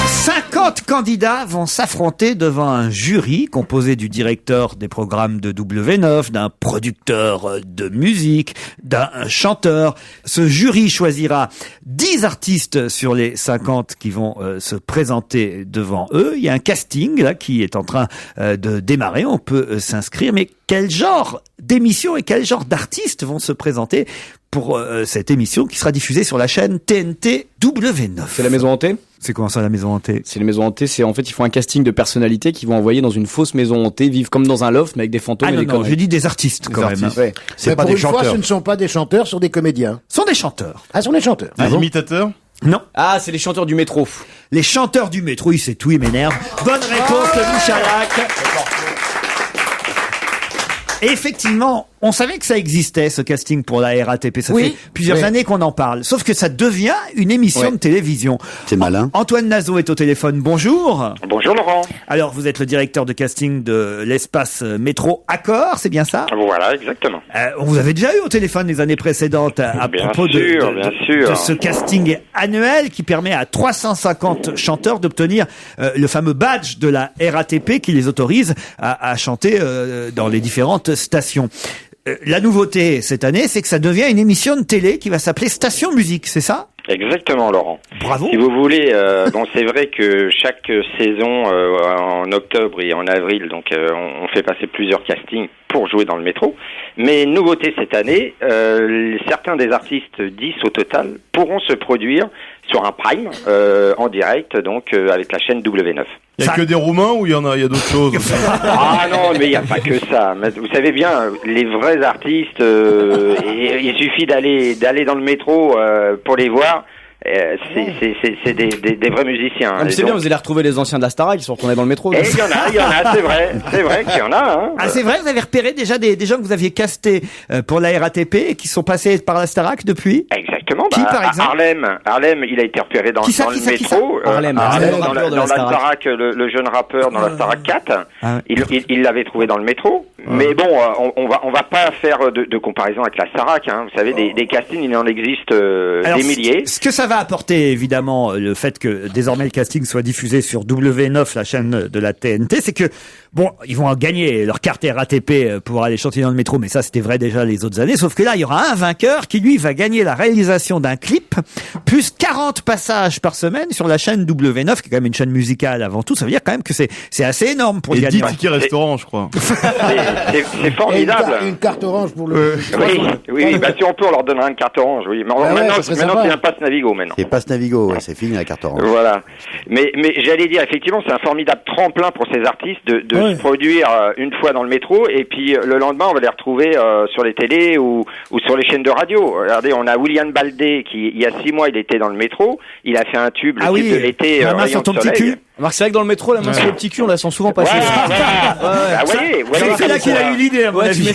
50 50 candidats vont s'affronter devant un jury composé du directeur des programmes de W9, d'un producteur de musique, d'un chanteur. Ce jury choisira 10 artistes sur les 50 qui vont se présenter devant eux. Il y a un casting là qui est en train de démarrer. On peut s'inscrire. Mais quel genre d'émission et quel genre d'artistes vont se présenter pour cette émission qui sera diffusée sur la chaîne TNT W9. C'est la maison hantée? C'est comment ça, la maison hantée? C'est les maisons hantées, c'est en fait, ils font un casting de personnalités qui vont envoyer dans une fausse maison hantée, vivre comme dans un loft, mais avec des fantômes et des conneries. J'ai dit des artistes quand même. Ouais. C'est pas des chanteurs. Pour une fois, ce ne sont pas des chanteurs, ce sont des comédiens. Ce sont des chanteurs. Ah, ce sont des chanteurs. Des imitateurs? Non. Ah, c'est les chanteurs du métro. Les chanteurs du métro, il sait tout, il m'énerve. Bonne réponse de Michalak. Et effectivement, on savait que ça existait, ce casting pour la RATP. Ça fait plusieurs années qu'on en parle. Sauf que ça devient une émission de télévision. C'est malin. Antoine Nazo est au téléphone. Bonjour. Bonjour Laurent. Alors, vous êtes le directeur de casting de l'espace métro Accor, c'est bien ça? Voilà, exactement. On vous avait déjà eu au téléphone les années précédentes à propos de ce casting annuel qui permet à 350 chanteurs d'obtenir le fameux badge de la RATP qui les autorise à chanter dans les différentes stations. La nouveauté cette année, c'est que ça devient une émission de télé qui va s'appeler Station Musique, c'est ça? Exactement, Laurent. Bravo. Si vous voulez, bon, c'est vrai que chaque saison, en octobre et en avril, donc on fait passer plusieurs castings pour jouer dans le métro. Mais nouveauté cette année, certains des artistes, 10 au total, pourront se produire sur un prime en direct, donc avec la chaîne W9. Il y a que des Roumains ou il y a d'autres choses? Ah non, mais il n'y a pas que ça. Mais vous savez bien, les vrais artistes, il suffit d'aller dans le métro pour les voir. C'est des vrais musiciens. Ah, c'est bien, vous allez retrouver les anciens de la Starac qui sont retournés dans le métro. Et il y en a, c'est vrai qu'il y en a. Hein. Ah, c'est vrai, vous avez repéré déjà des gens que vous aviez castés pour la RATP et qui sont passés par la Starac depuis? Exactement. Qui, par exemple? Arlem, il a été repéré dans le métro. Arlem, dans la Starac, le jeune rappeur dans la Starac 4. Ah ouais. Il l'avait trouvé dans le métro. Mais bon, on va pas faire de comparaison avec la Starac. Hein. Vous savez, des castings, il en existe des milliers. Ce que ça va apporter, évidemment, le fait que désormais le casting soit diffusé sur W9, la chaîne de la TNT, c'est que, bon, ils vont gagner leur carte RATP pour aller chanter dans le métro, mais ça, c'était vrai déjà les autres années, sauf que là, il y aura un vainqueur qui, lui, va gagner la réalisation d'un clip, plus 40 passages par semaine sur la chaîne W9, qui est quand même une chaîne musicale avant tout. Ça veut dire quand même que c'est assez énorme pour gagner. Et 10 tickets restaurant, je crois. C'est formidable. Une carte orange pour le... Oui, bah si on peut, on leur donnera une carte orange, oui. Mais maintenant, c'est un pass Navigo, maintenant. C'est passe Navigo, ouais, c'est fini la carte orange. Voilà. Mais j'allais dire, effectivement, c'est un formidable tremplin pour ces artistes de se produire une fois dans le métro et puis le lendemain, on va les retrouver sur les télés ou sur les chaînes de radio. Regardez, on a William Baldé qui, il y a 6 mois, il était dans le métro. Il a fait un tube, le tube de l'été, la main sur ton petit cul. Marc, c'est vrai que dans le métro, la main sur le petit cul, on la sent souvent passer. C'est là qu'il a eu l'idée, à mon avis.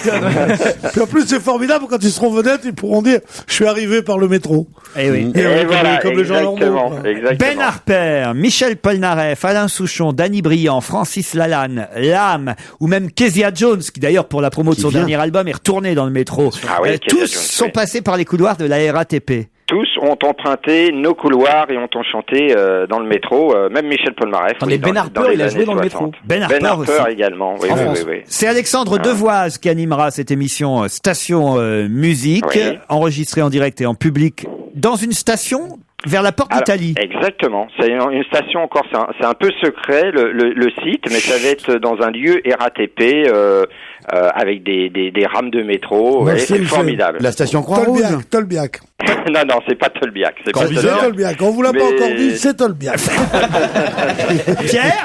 Puis en plus, c'est formidable quand ils seront vedettes, ils pourront dire je suis arrivé par le métro. Et oui. Comme les gens normaux. Ben Harper, Michel Polnareff, Alain Souchon, Danny Briand, Francis Lalanne, Lame, ou même Kezia Jones, qui d'ailleurs pour la promo de son dernier album est retourné dans le métro. Tous sont passés par les couloirs de la RATP. Tous ont emprunté nos couloirs et ont chanté dans le métro, même Michel Polnareff. Ben Harper, il a joué dans le métro. Ben Harper également, oui. C'est Alexandre Devoise qui animera cette émission Station Musique, enregistrée en direct et en public dans une station vers la porte d'Italie. Exactement. C'est une station encore, c'est un peu secret le site, mais ça va être dans un lieu RATP avec des rames de métro. C'est formidable. La station Croix-Rouge. Tolbiac. Non, c'est pas Tolbiac. C'est Tolbiac. On vous l'a pas encore dit, c'est Tolbiac.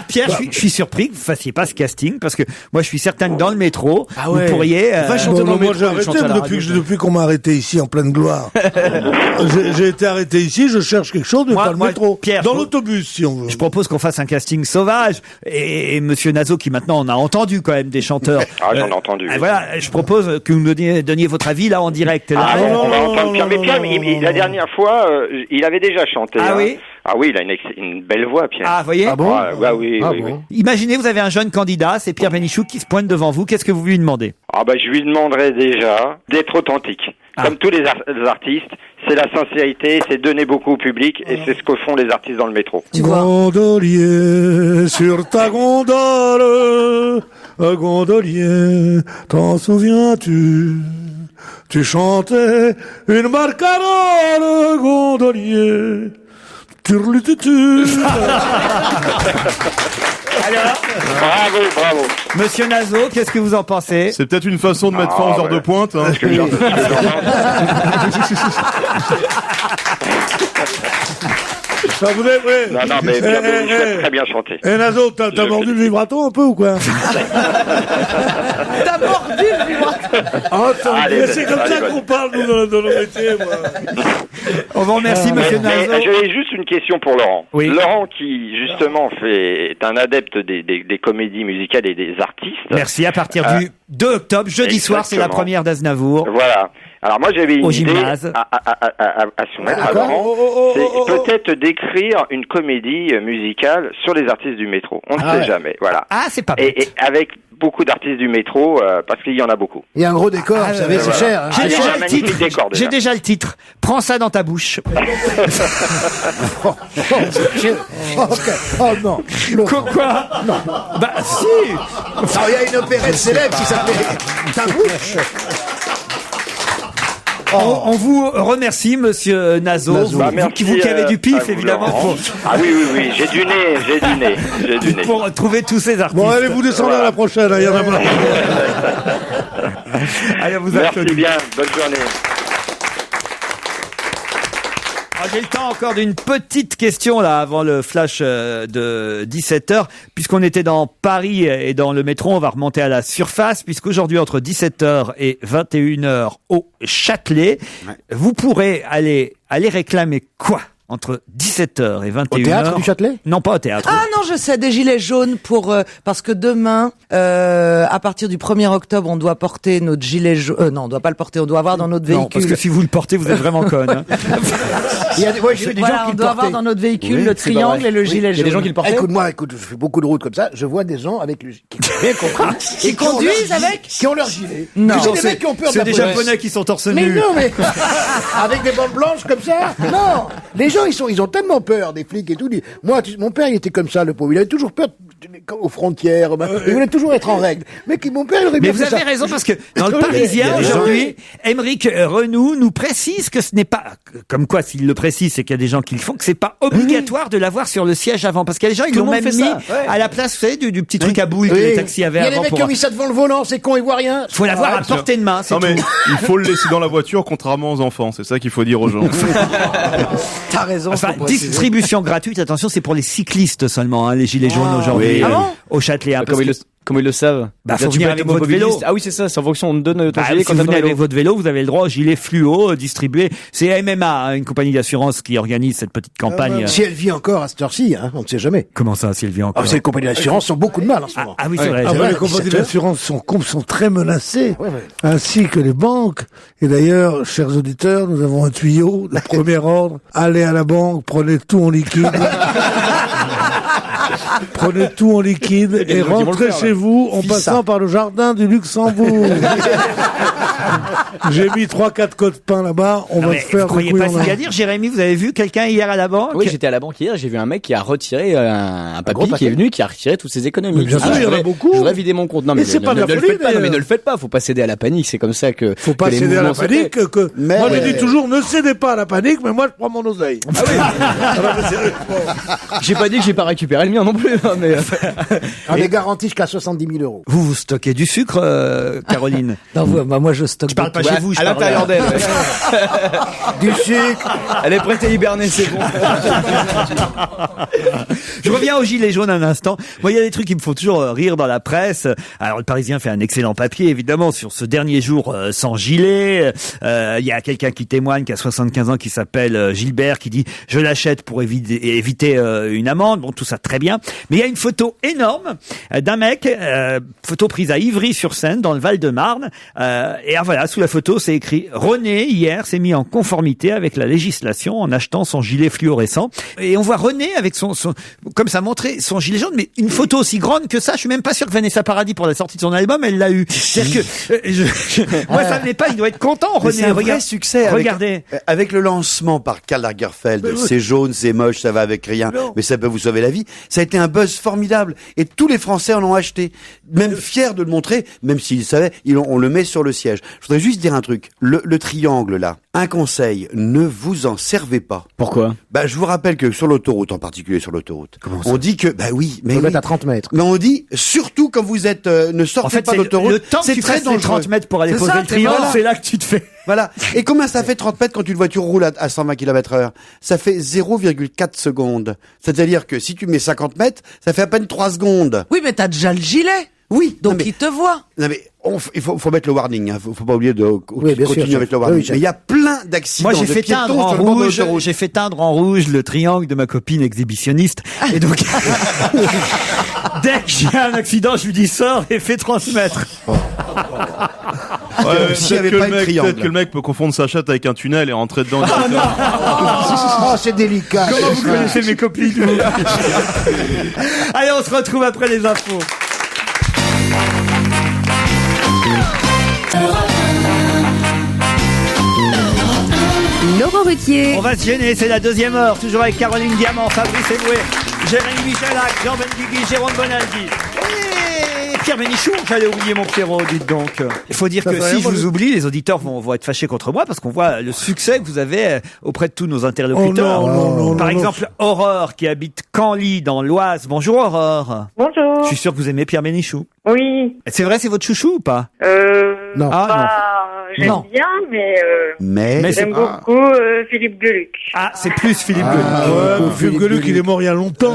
Pierre, je suis surpris que vous fassiez pas ce casting parce que moi je suis certain que dans le métro, vous pourriez. Moi j'ai arrêté depuis qu'on m'a arrêté ici en pleine gloire. J'ai été arrêté ici, je cherche quelque chose, mais pas le métro. Pierre, dans l'autobus, si on veut. Je propose qu'on fasse un casting sauvage et Monsieur Nazo, qui maintenant on a entendu quand même des chanteurs. J'en ai entendu. Voilà, je propose que vous me donniez votre avis là en direct. On va entendre Pierre. Mais Pierre, la dernière fois, il avait déjà chanté. Ah oui. Ah oui, il a une belle voix, Pierre. Ah, voyez. Ah bon? Oui. Imaginez, vous avez un jeune candidat, c'est Pierre Bénichou qui se pointe devant vous. Qu'est-ce que vous lui demandez? Je lui demanderais déjà d'être authentique. Comme tous les artistes, c'est la sincérité, c'est donner beaucoup au public, et c'est ce que font les artistes dans le métro. Gondolier, sur ta gondole, gondolier, t'en souviens-tu? Tu chantais une barcarolle, gondolier. Turlututu. Alors, bravo. Monsieur Nazo, qu'est-ce que vous en pensez? C'est peut-être une façon de mettre fin aux heures de pointe. Hein. Non, mais très bien chanté. Nazo, t'as mordu le vibrato un peu ou quoi? T'as mordu le vibrato. C'est comme ça qu'on parle, nous, dans nos métiers, moi. On vous remercie, monsieur Nazo. J'avais juste une question pour Laurent. Oui. Laurent, qui, justement, est un adepte des comédies musicales et des artistes. Merci, à partir du 2 octobre, jeudi soir, c'est la première d'Aznavour. Voilà. Alors moi j'avais une idée gymnase. à soumettre à Laurent, c'est peut-être d'écrire une comédie musicale sur les artistes du métro. On ne sait jamais, voilà. Ah, c'est pas bête. Et avec beaucoup d'artistes du métro, parce qu'il y en a beaucoup. Il y a un gros décor, vous savez, c'est cher. Hein. J'ai déjà le titre. Prends ça dans ta bouche. Oh non. Quoi? Non. Bah si. Alors, il y a une opérette célèbre qui s'appelait Ta bouche. On vous remercie, monsieur Nazo. Vous qui avez du pif, évidemment. Ah oui, j'ai du nez. Pour trouver tous ces artistes. Bon, allez, vous descendez à la prochaine, il y en a plein. Allez, vous Merci applaudissez. bien, bonne journée. J'ai le temps encore d'une petite question là avant le flash de 17h. Puisqu'on était dans Paris et dans le métro, on va remonter à la surface. Puisqu'aujourd'hui, entre 17h et 21h au Châtelet, vous pourrez aller réclamer quoi entre 17h et 21h? Au théâtre du Châtelet? Non, pas au théâtre. Ah non, je sais, des gilets jaunes pour parce que demain, à partir du 1er octobre, on doit porter notre gilet jaune. Non, on doit pas le porter, on doit avoir dans notre véhicule. Non, parce que si vous le portez, vous êtes vraiment conne. Hein. J'ai vu des gens qui on doit avoir dans notre véhicule le triangle et le gilet jaune. Il y a des gens qui le portaient. Écoute, je fais beaucoup de routes comme ça, je vois des gens avec le qui bien compris. Ils conduisent avec? Qui ont leur gilet. Non. C'est des mecs qui ont peur de la C'est des police. Japonais qui sont torse nu. Mais non, mais avec des bandes blanches comme ça. Non, les gens ils ont tellement peur des flics et tout. Moi, mon père il était comme ça, le pauvre. Il avait toujours peur aux frontières. Il voulait toujours être en règle. Mais mon père il aurait Mais bien vous fait ça. avez raison parce que dans le Parisien aujourd'hui, Aymeric Renou nous précise que ce n'est pas comme quoi s'il le précise, c'est qu'il y a des gens qui le font, que c'est pas obligatoire de l'avoir sur le siège avant parce qu'il y a des gens ils l'ont même mis à la place, vous savez, du petit truc à boule que les taxis avaient avant. Il y a avant. des mecs qui ont mis ça devant le volant, c'est con, ils voient rien. Faut l'avoir à portée de main. Non mais il faut le laisser dans la voiture contrairement aux enfants, c'est ça qu'il faut dire aux gens. T'as raison. Enfin, distribution gratuite, attention, c'est pour les cyclistes seulement, hein, les gilets jaunes aujourd'hui au Châtelet. Hein, Comment ils le savent? Faut venir avec votre vélo. Ah oui, c'est ça, c'est en fonction, on donne ton gilet si quand vous t'as venez ton vélo. avec votre vélo, vous avez le droit au gilet fluo distribué. C'est MMA, hein, une compagnie d'assurance qui organise cette petite campagne. Si elle vit encore à cette heure-ci, hein, on ne sait jamais. Comment ça, si elle vit encore? Ces compagnies d'assurance ont beaucoup de mal en ce moment. Ah oui, c'est vrai. Les compagnies d'assurance sont très menacées, ainsi que les banques. Et d'ailleurs, chers auditeurs, nous avons un tuyau de premier ordre. Allez à la banque, prenez tout en liquide. Prenez tout en liquide et rentrez chez vous en passant par le jardin du Luxembourg. J'ai mis 3-4 copains là-bas, on va se faire vous croyez pas si bien dire, Jérémy, vous avez vu quelqu'un hier à la banque? Oui, j'étais à la banque hier, j'ai vu un mec qui a retiré un papy qui est venu, qui a retiré toutes ses économies. Mais bien sûr, il y en a beaucoup. Je voudrais vider mon compte. Non, mais c'est pas de la folie, le faites pas. Non, mais ne le faites pas. Faut pas céder à la panique. C'est comme ça que. Faut pas céder à la panique. Moi, je dis toujours, ne cédez pas à la panique, mais moi, je prends mon oseille. J'ai pas dit que j'ai pas récupéré le mien non plus. Mais On est garanti jusqu'à 70 000 euros. Vous stockez du sucre, Caroline? Non, moi je stocke. Je parle pas chez vous, je à parle l'intérieur d'elle. Du sucre. Elle est prête à hiberner, c'est bon. Je reviens au gilet jaune un instant. Moi, il y a des trucs qui me font toujours rire dans la presse. Alors, le Parisien fait un excellent papier, évidemment, sur ce dernier jour sans gilet. Il y a quelqu'un qui témoigne, qui a 75 ans, qui s'appelle Gilbert, qui dit « Je l'achète pour éviter une amende ». Bon, tout ça très bien. bien. Mais il y a une photo énorme d'un mec, photo prise à Ivry-sur-Seine, dans le Val-de-Marne. Et voilà, sous la photo, c'est écrit « René, hier, s'est mis en conformité avec la législation en achetant son gilet fluorescent. » Et on voit René avec son comme ça montrer son gilet jaune, mais une photo aussi grande que ça, je suis même pas sûr que Vanessa Paradis, pour la sortie de son album, elle l'a eu. C'est-à-dire que, moi, ça n'est pas, il doit être content, René. C'est un vrai succès. Regardez. Avec le lancement par Karl Lagerfeld, c'est jaune, c'est moche, ça va avec rien, mais ça peut vous sauver la vie. Ça a été un buzz formidable. Et tous les Français en ont acheté. Même fiers de le montrer, même s'ils savaient, on le met sur le siège. Je voudrais juste dire un truc. Le triangle, là. Un conseil, ne vous en servez pas. Pourquoi? Je vous rappelle que sur l'autoroute, en particulier sur l'autoroute, on dit que, mais Faut mettre à 30 mètres. Mais on dit, surtout quand vous êtes, ne sortez pas d'autoroute. Le temps que tu fasses les 30 mètres pour aller poser le triangle, c'est là que tu te fais. Voilà. Et combien ça fait 30 mètres quand une voiture roule à 120 km/h? Ça fait 0,4 secondes. C'est-à-dire que si tu mets 50 mètres, ça fait à peine 3 secondes. Oui, mais t'as déjà le gilet. Oui. Donc il te voit. Non mais il faut mettre le warning. Hein. Faut pas oublier de continuer avec le warning. Oui, mais il y a plein d'accidents. Moi, j'ai fait teindre en rouge. J'ai fait teindre en rouge le triangle de ma copine exhibitionniste. Et donc, dès que j'ai un accident, je lui dis sors et fais 30 mètres. Peut-être que le mec peut confondre sa chatte avec un tunnel et rentrer dedans. C'est délicat. Comment vous connaissez mes copines, vous? Allez, on se retrouve après les infos. Laurent Ruquier. On va se gêner, c'est la deuxième heure, toujours avec Caroline Diamant, Fabrice Eboué, Jérémy Michalak, Jean Benguigui, Jérôme Bonaldi. Et Pierre Bénichou, j'allais oublier mon Pierrot, dites donc. Il faut dire que si je vous oublie, les auditeurs vont être fâchés contre moi parce qu'on voit le succès que vous avez auprès de tous nos interlocuteurs. Par exemple, Aurore qui habite Canly dans l'Oise. Bonjour Aurore. Bonjour. Je suis sûr que vous aimez Pierre Bénichou. Oui. C'est vrai, c'est votre chouchou ou pas? Non. J'aime bien, mais j'aime beaucoup Philippe Gueluc. Ah, c'est plus Philippe Gueluc. Philippe Gueluc, il est mort il y a longtemps.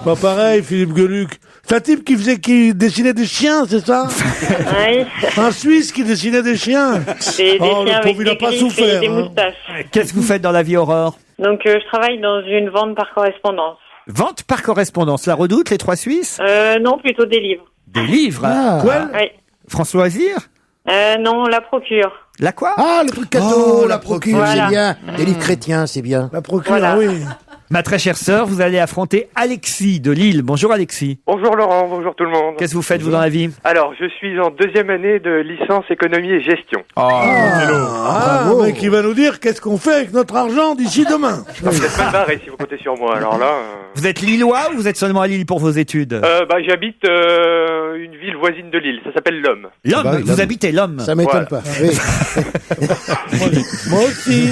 Pas pareil, Philippe Gueluc. C'est un type qui dessinait des chiens, c'est ça? Oui. Un Suisse qui dessinait des chiens. Des chiens avec des griffes et des moustaches. Qu'est-ce que vous faites dans la vie, Aurore? Donc, je travaille dans une vente par correspondance. Vente par correspondance, La Redoute, les Trois Suisses? Non, plutôt des livres. Des livres? Quoi? Oui. France Loisirs? Non, La Procure. La quoi? Ah, le truc cadeau, la procure, voilà. c'est bien. Des livres chrétiens, c'est bien. La procure, Voilà. oui. Ma très chère sœur, vous allez affronter Alexis de Lille. Bonjour Alexis. Bonjour Laurent, bonjour tout le monde. Qu'est-ce que vous faites vous dans la vie? Alors, je suis en deuxième année de licence économie et gestion. Mais qui va nous dire qu'est-ce qu'on fait avec notre argent d'ici demain. Vous êtes mal barré si vous comptez sur moi, alors là... Vous êtes lillois ou vous êtes seulement à Lille pour vos études? J'habite une ville voisine de Lille, ça s'appelle L'Homme. L'Homme? Vous habitez L'Homme? Ça m'étonne pas. Oui. Moi aussi.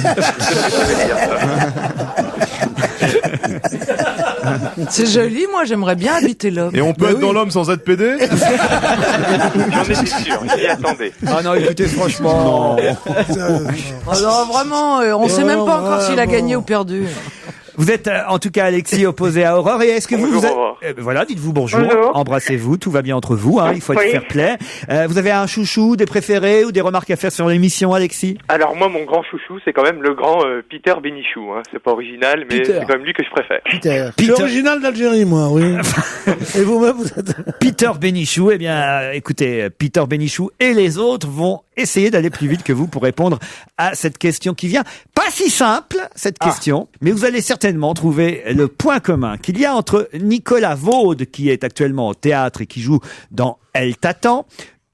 C'est joli, moi j'aimerais bien habiter L'Homme. Et on peut être dans L'Homme sans être PD? J'en étais sûr, j'y attendais. Ah non, écoutez, franchement... Alors vraiment, on sait même pas encore s'il a gagné ou perdu. Vous êtes en tout cas Alexis opposé à Aurore, et est-ce que Bonjour, vous Aurore. voilà, dites-vous bonjour, Bonjour. embrassez-vous, tout va bien entre vous, hein, il faut être Oui. fair play. Vous avez un chouchou, des préférés ou des remarques à faire sur l'émission, Alexis? Alors moi, mon grand chouchou, c'est quand même le grand Peter Bénichou. Hein. C'est pas original, mais Peter. c'est quand même lui que je préfère. Peter. Je suis original d'Algérie, moi, oui. Et vous-même, vous êtes... Peter Bénichou, eh bien, écoutez, Peter Bénichou et les autres vont essayer d'aller plus vite que vous pour répondre à cette question qui vient. Pas si simple, cette question, mais vous allez certainement trouver le point commun qu'il y a entre Nicolas Vaud, qui est actuellement au théâtre et qui joue dans Elle t'attend,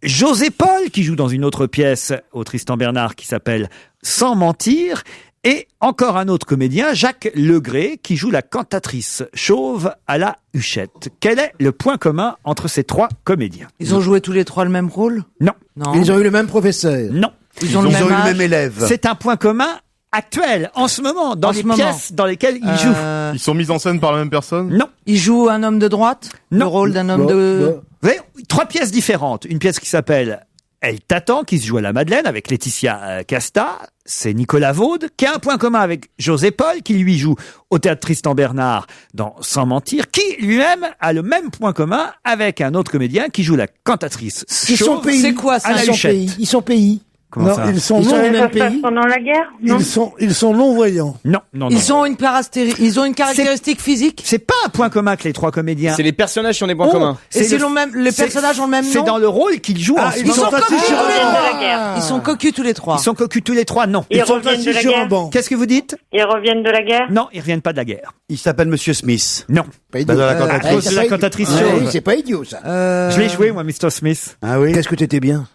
José Paul, qui joue dans une autre pièce au Tristan Bernard qui s'appelle Sans mentir, et encore un autre comédien, Jacques Legré, qui joue la cantatrice chauve à la Huchette. Quel est le point commun entre ces trois comédiens? Ils ont joué tous les trois le même rôle? Non. Non. Ils ont eu le même professeur. Non. Ils ont le même âge. élève. C'est un point commun actuel, en ce moment, dans les pièces dans lesquelles ils jouent. Ils sont mis en scène par la même personne? Non. Il joue un homme de droite? Non. Le rôle d'un homme de... Vous voyez, trois pièces différentes. Une pièce qui s'appelle Elle t'attend, qui se joue à la Madeleine avec Laetitia Casta. C'est Nicolas Vaud, qui a un point commun avec José Paul, qui lui joue au théâtre Tristan Bernard dans Sans mentir, qui lui-même a le même point commun avec un autre comédien qui joue la cantatrice Ils sont chauve pays. C'est quoi ça? à la Ils sont Huchette. pays. Ils sont pays. Comment Non, ça ils sont Ils sont non, du même Ça se passe pays. pendant la guerre? Non. ils sont non-voyants. Non, non, non. Ils ont une caractéristique physique. C'est pas un point commun que les trois comédiens. C'est les personnages qui ont des points Oh, communs. Et c'est les personnages ont le même nom. C'est dans le rôle qu'ils jouent Ah, ensemble. ils sont assis cocus sur tous les de la trois. guerre. Ils sont cocus tous les trois. Ils sont cocus tous les trois, non. Ils sont reviennent de assis la sur un guerre. banc. Qu'est-ce que vous dites? Ils reviennent de la guerre? Non, ils reviennent pas de la guerre. Il s'appelle Monsieur Smith. Non. Pas idiot. Bah, dans la Ah, cantatrice. ah, cause de la c'est pas cantatrice idiot. chauve. Oui, c'est pas idiot, ça. Je l'ai joué, moi, Mr. Smith. Ah oui. Qu'est-ce que t'étais bien.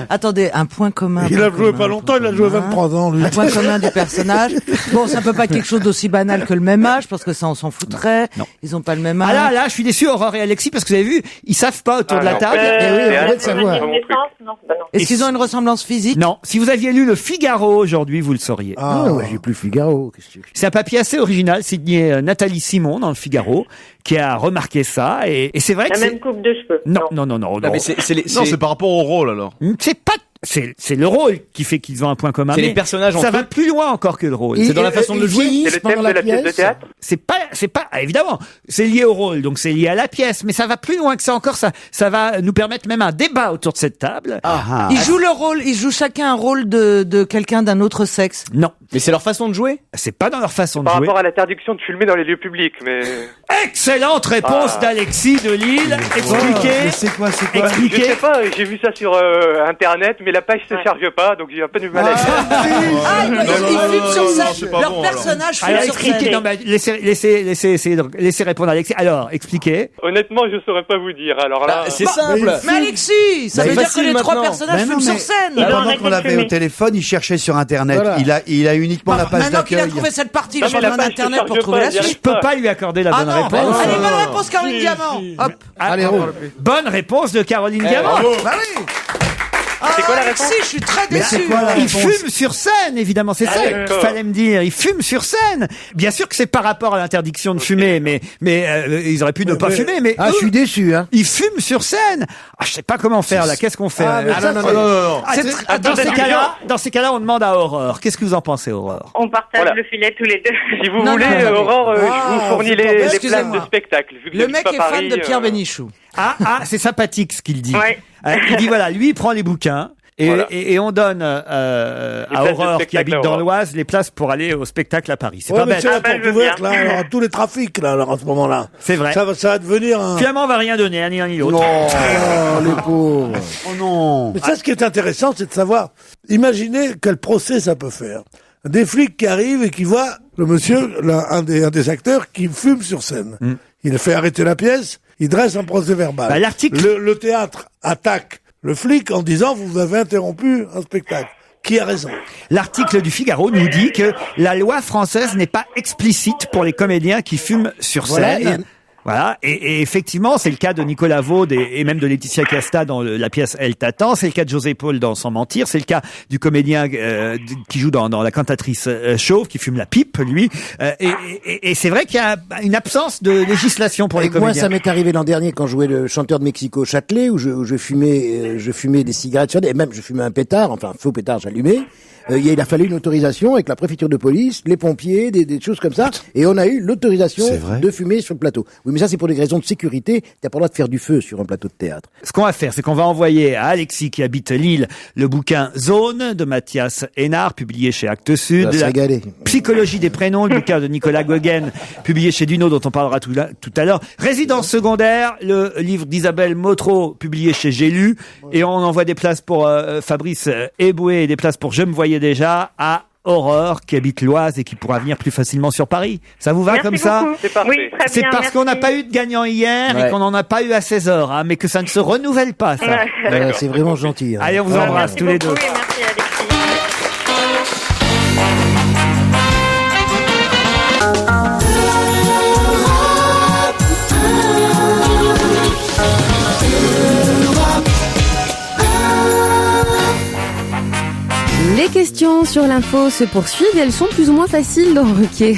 Attendez, un point commun. Il a joué pas longtemps, il a joué 23 ans, lui. Un point commun du personnage. Bon, ça peut pas être quelque chose d'aussi banal que le même âge, parce que ça, on s'en foutrait. Non. Ils ont pas le même âge. Ah là, je suis déçu, Aurore et Alexis, parce que vous avez vu, ils savent pas autour de la non. table. Eh oui, on Théâtre, veut le savoir. vraiment plus. Non, bah non. Est-ce qu'ils ont une ressemblance physique? Non. Si vous aviez lu le Figaro aujourd'hui, vous le sauriez. Ah, ouais, j'ai plus Figaro. Qu'est-ce que tu veux. C'est un papier assez original, signé Nathalie Simon dans le Figaro, qui a remarqué ça, et c'est vrai que La c'est... même coupe de cheveux. Non, non. Non, mais Non, c'est par rapport au rôle alors. C'est pas... C'est le rôle qui fait qu'ils ont un point commun. C'est les mais personnages ça entre va eux. plus loin encore que le rôle. C'est dans la façon de le jouer. C'est le thème de la pièce de théâtre? C'est pas, évidemment, c'est lié au rôle, donc c'est lié à la pièce, mais ça va plus loin que ça encore, ça va nous permettre même un débat autour de cette table. Ils jouent le rôle, ils jouent chacun un rôle de quelqu'un d'un autre sexe. Non. Mais c'est leur façon de jouer. C'est pas dans leur façon de Par jouer. rapport à l'interdiction de filmer dans les lieux publics, mais... Excellente réponse d'Alexis de Lille. Expliquez. Mais c'est quoi Je Expliquez. sais pas, j'ai vu ça sur Internet, mais la page se charge pas, donc j'ai un peu du mal à dire. Ils filment sur scène. c'est pas Leur bon, alors. personnage Alors filme sur expliquez. scène. Non, mais laissez répondre Alexis. Alors, expliquez. Honnêtement, je saurais pas vous dire. Alors là, C'est simple. Mais Alexis, ça Mais veut c'est dire que les facile trois maintenant. personnages Mais non, filment mais- sur scène. Ils ont Pendant arrêté qu'on de l'avait fumer. au téléphone, il cherchait sur Internet. Voilà. Il a uniquement la page Maintenant qu'il a d'accueil. trouvé cette partie, il Non, est mais en la train page d'internet se pour charge trouver pas, la il y a- Je suite. peux pas lui accorder la Ah bonne non, réponse. allez, bonne réponse, Caroline Diamant. Hop. Allez, roule. Bonne réponse de Caroline Diamant. Bah oui. C'est quoi la Alexis, réponse? je suis très Mais déçu. c'est quoi la Il réponse fume sur scène, évidemment, c'est ça qu'il d'accord. fallait me dire. Il fume sur scène. Bien sûr que c'est par rapport à l'interdiction de fumer, mais ils auraient pu ne pas fumer, mais Ah, je suis déçu, hein. ils fument sur scène. Ah, je sais pas comment faire là. Qu'est-ce qu'on fait Ah, mais ça, non, c'est- non. Ah, C'est c'est- très- dans ces cas-là, on demande à Aurore. Qu'est-ce que vous en pensez, Aurore? On partage Voilà. le filet tous les deux. si vous Non, voulez, non, attendez. Aurore, je Ah, vous fournis c'est pas les vrai, places excusez-moi. de spectacle. Vu que Le j'habite mec pas est fan Paris, de Pierre Bénichou. Ah, c'est sympathique ce qu'il dit. Ouais. Il dit voilà, lui il prend les bouquins. Et, Voilà. et on donne à places de Aurore qui spectacle habite à dans Aurore. l'Oise les places pour aller au spectacle à Paris. C'est Ouais, pas mais bête. c'est la bah, porte je veux ouverte, bien. là, alors, à tous les trafics, là, alors, à ce moment-là. C'est vrai. Ça va devenir un... Finalement, on va rien donner, ni l'un ni l'autre. Oh, les pauvres. Oh non. Mais ça, ce qui est intéressant, c'est de savoir, imaginez quel procès ça peut faire. Des flics qui arrivent et qui voient le monsieur, un des acteurs, qui fume sur scène. Il fait arrêter la pièce, il dresse un procès verbal. Bah, l'article- Le théâtre attaque le flic en disant, vous avez interrompu un spectacle. Qui a raison? L'article du Figaro nous dit que la loi française n'est pas explicite pour les comédiens qui fument sur Voilà, scène. Voilà, et effectivement, c'est le cas de Nicolas Vaud et même de Laetitia Casta dans la pièce Elle t'attend, c'est le cas de José Paul dans Sans mentir, c'est le cas du comédien qui joue dans La cantatrice chauve, qui fume la pipe, lui. Et c'est vrai qu'il y a une absence de législation pour les Et moi, comédiens. ça m'est arrivé l'an dernier quand je jouais le chanteur de Mexico Châtelet, où je fumais des cigarettes sur des, et même je fumais un pétard, enfin un faux pétard, j'allumais. Il a fallu une autorisation avec la préfecture de police, les pompiers, des choses comme ça, et on a eu l'autorisation C'est vrai de fumer sur le plateau. Oui, mais ça c'est pour des raisons de sécurité. T'as pas le droit de faire du feu sur un plateau de théâtre. Ce qu'on va faire, c'est qu'on va envoyer à Alexis qui habite Lille le bouquin Zone de Mathias Hénard, publié chez Actes Sud. Ça va se régaler. Psychologie des prénoms, le bouquin de Nicolas Goguen, publié chez Duno, dont on parlera tout à l'heure. Résidence secondaire, le livre d'Isabelle Motro, publié chez J'ai lu. Et on envoie des places pour Fabrice Eboué et des places pour Je me voyais déjà à Aurore, qui habite l'Oise et qui pourra venir plus facilement sur Paris. Ça vous va Merci comme ça? beaucoup. C'est parfait. Oui, très C'est bien, parce qu'on n'a merci. pas eu de gagnant hier et Ouais. qu'on n'en a pas eu à 16h, hein, mais que ça ne se renouvelle pas, ça. Ouais. C'est vraiment gentil. Hein. Allez, on vous Ouais. embrasse Merci tous les beaucoup, deux. et merci Alexis. Les questions sur l'info se poursuivent et elles sont plus ou moins faciles dans Ruquier.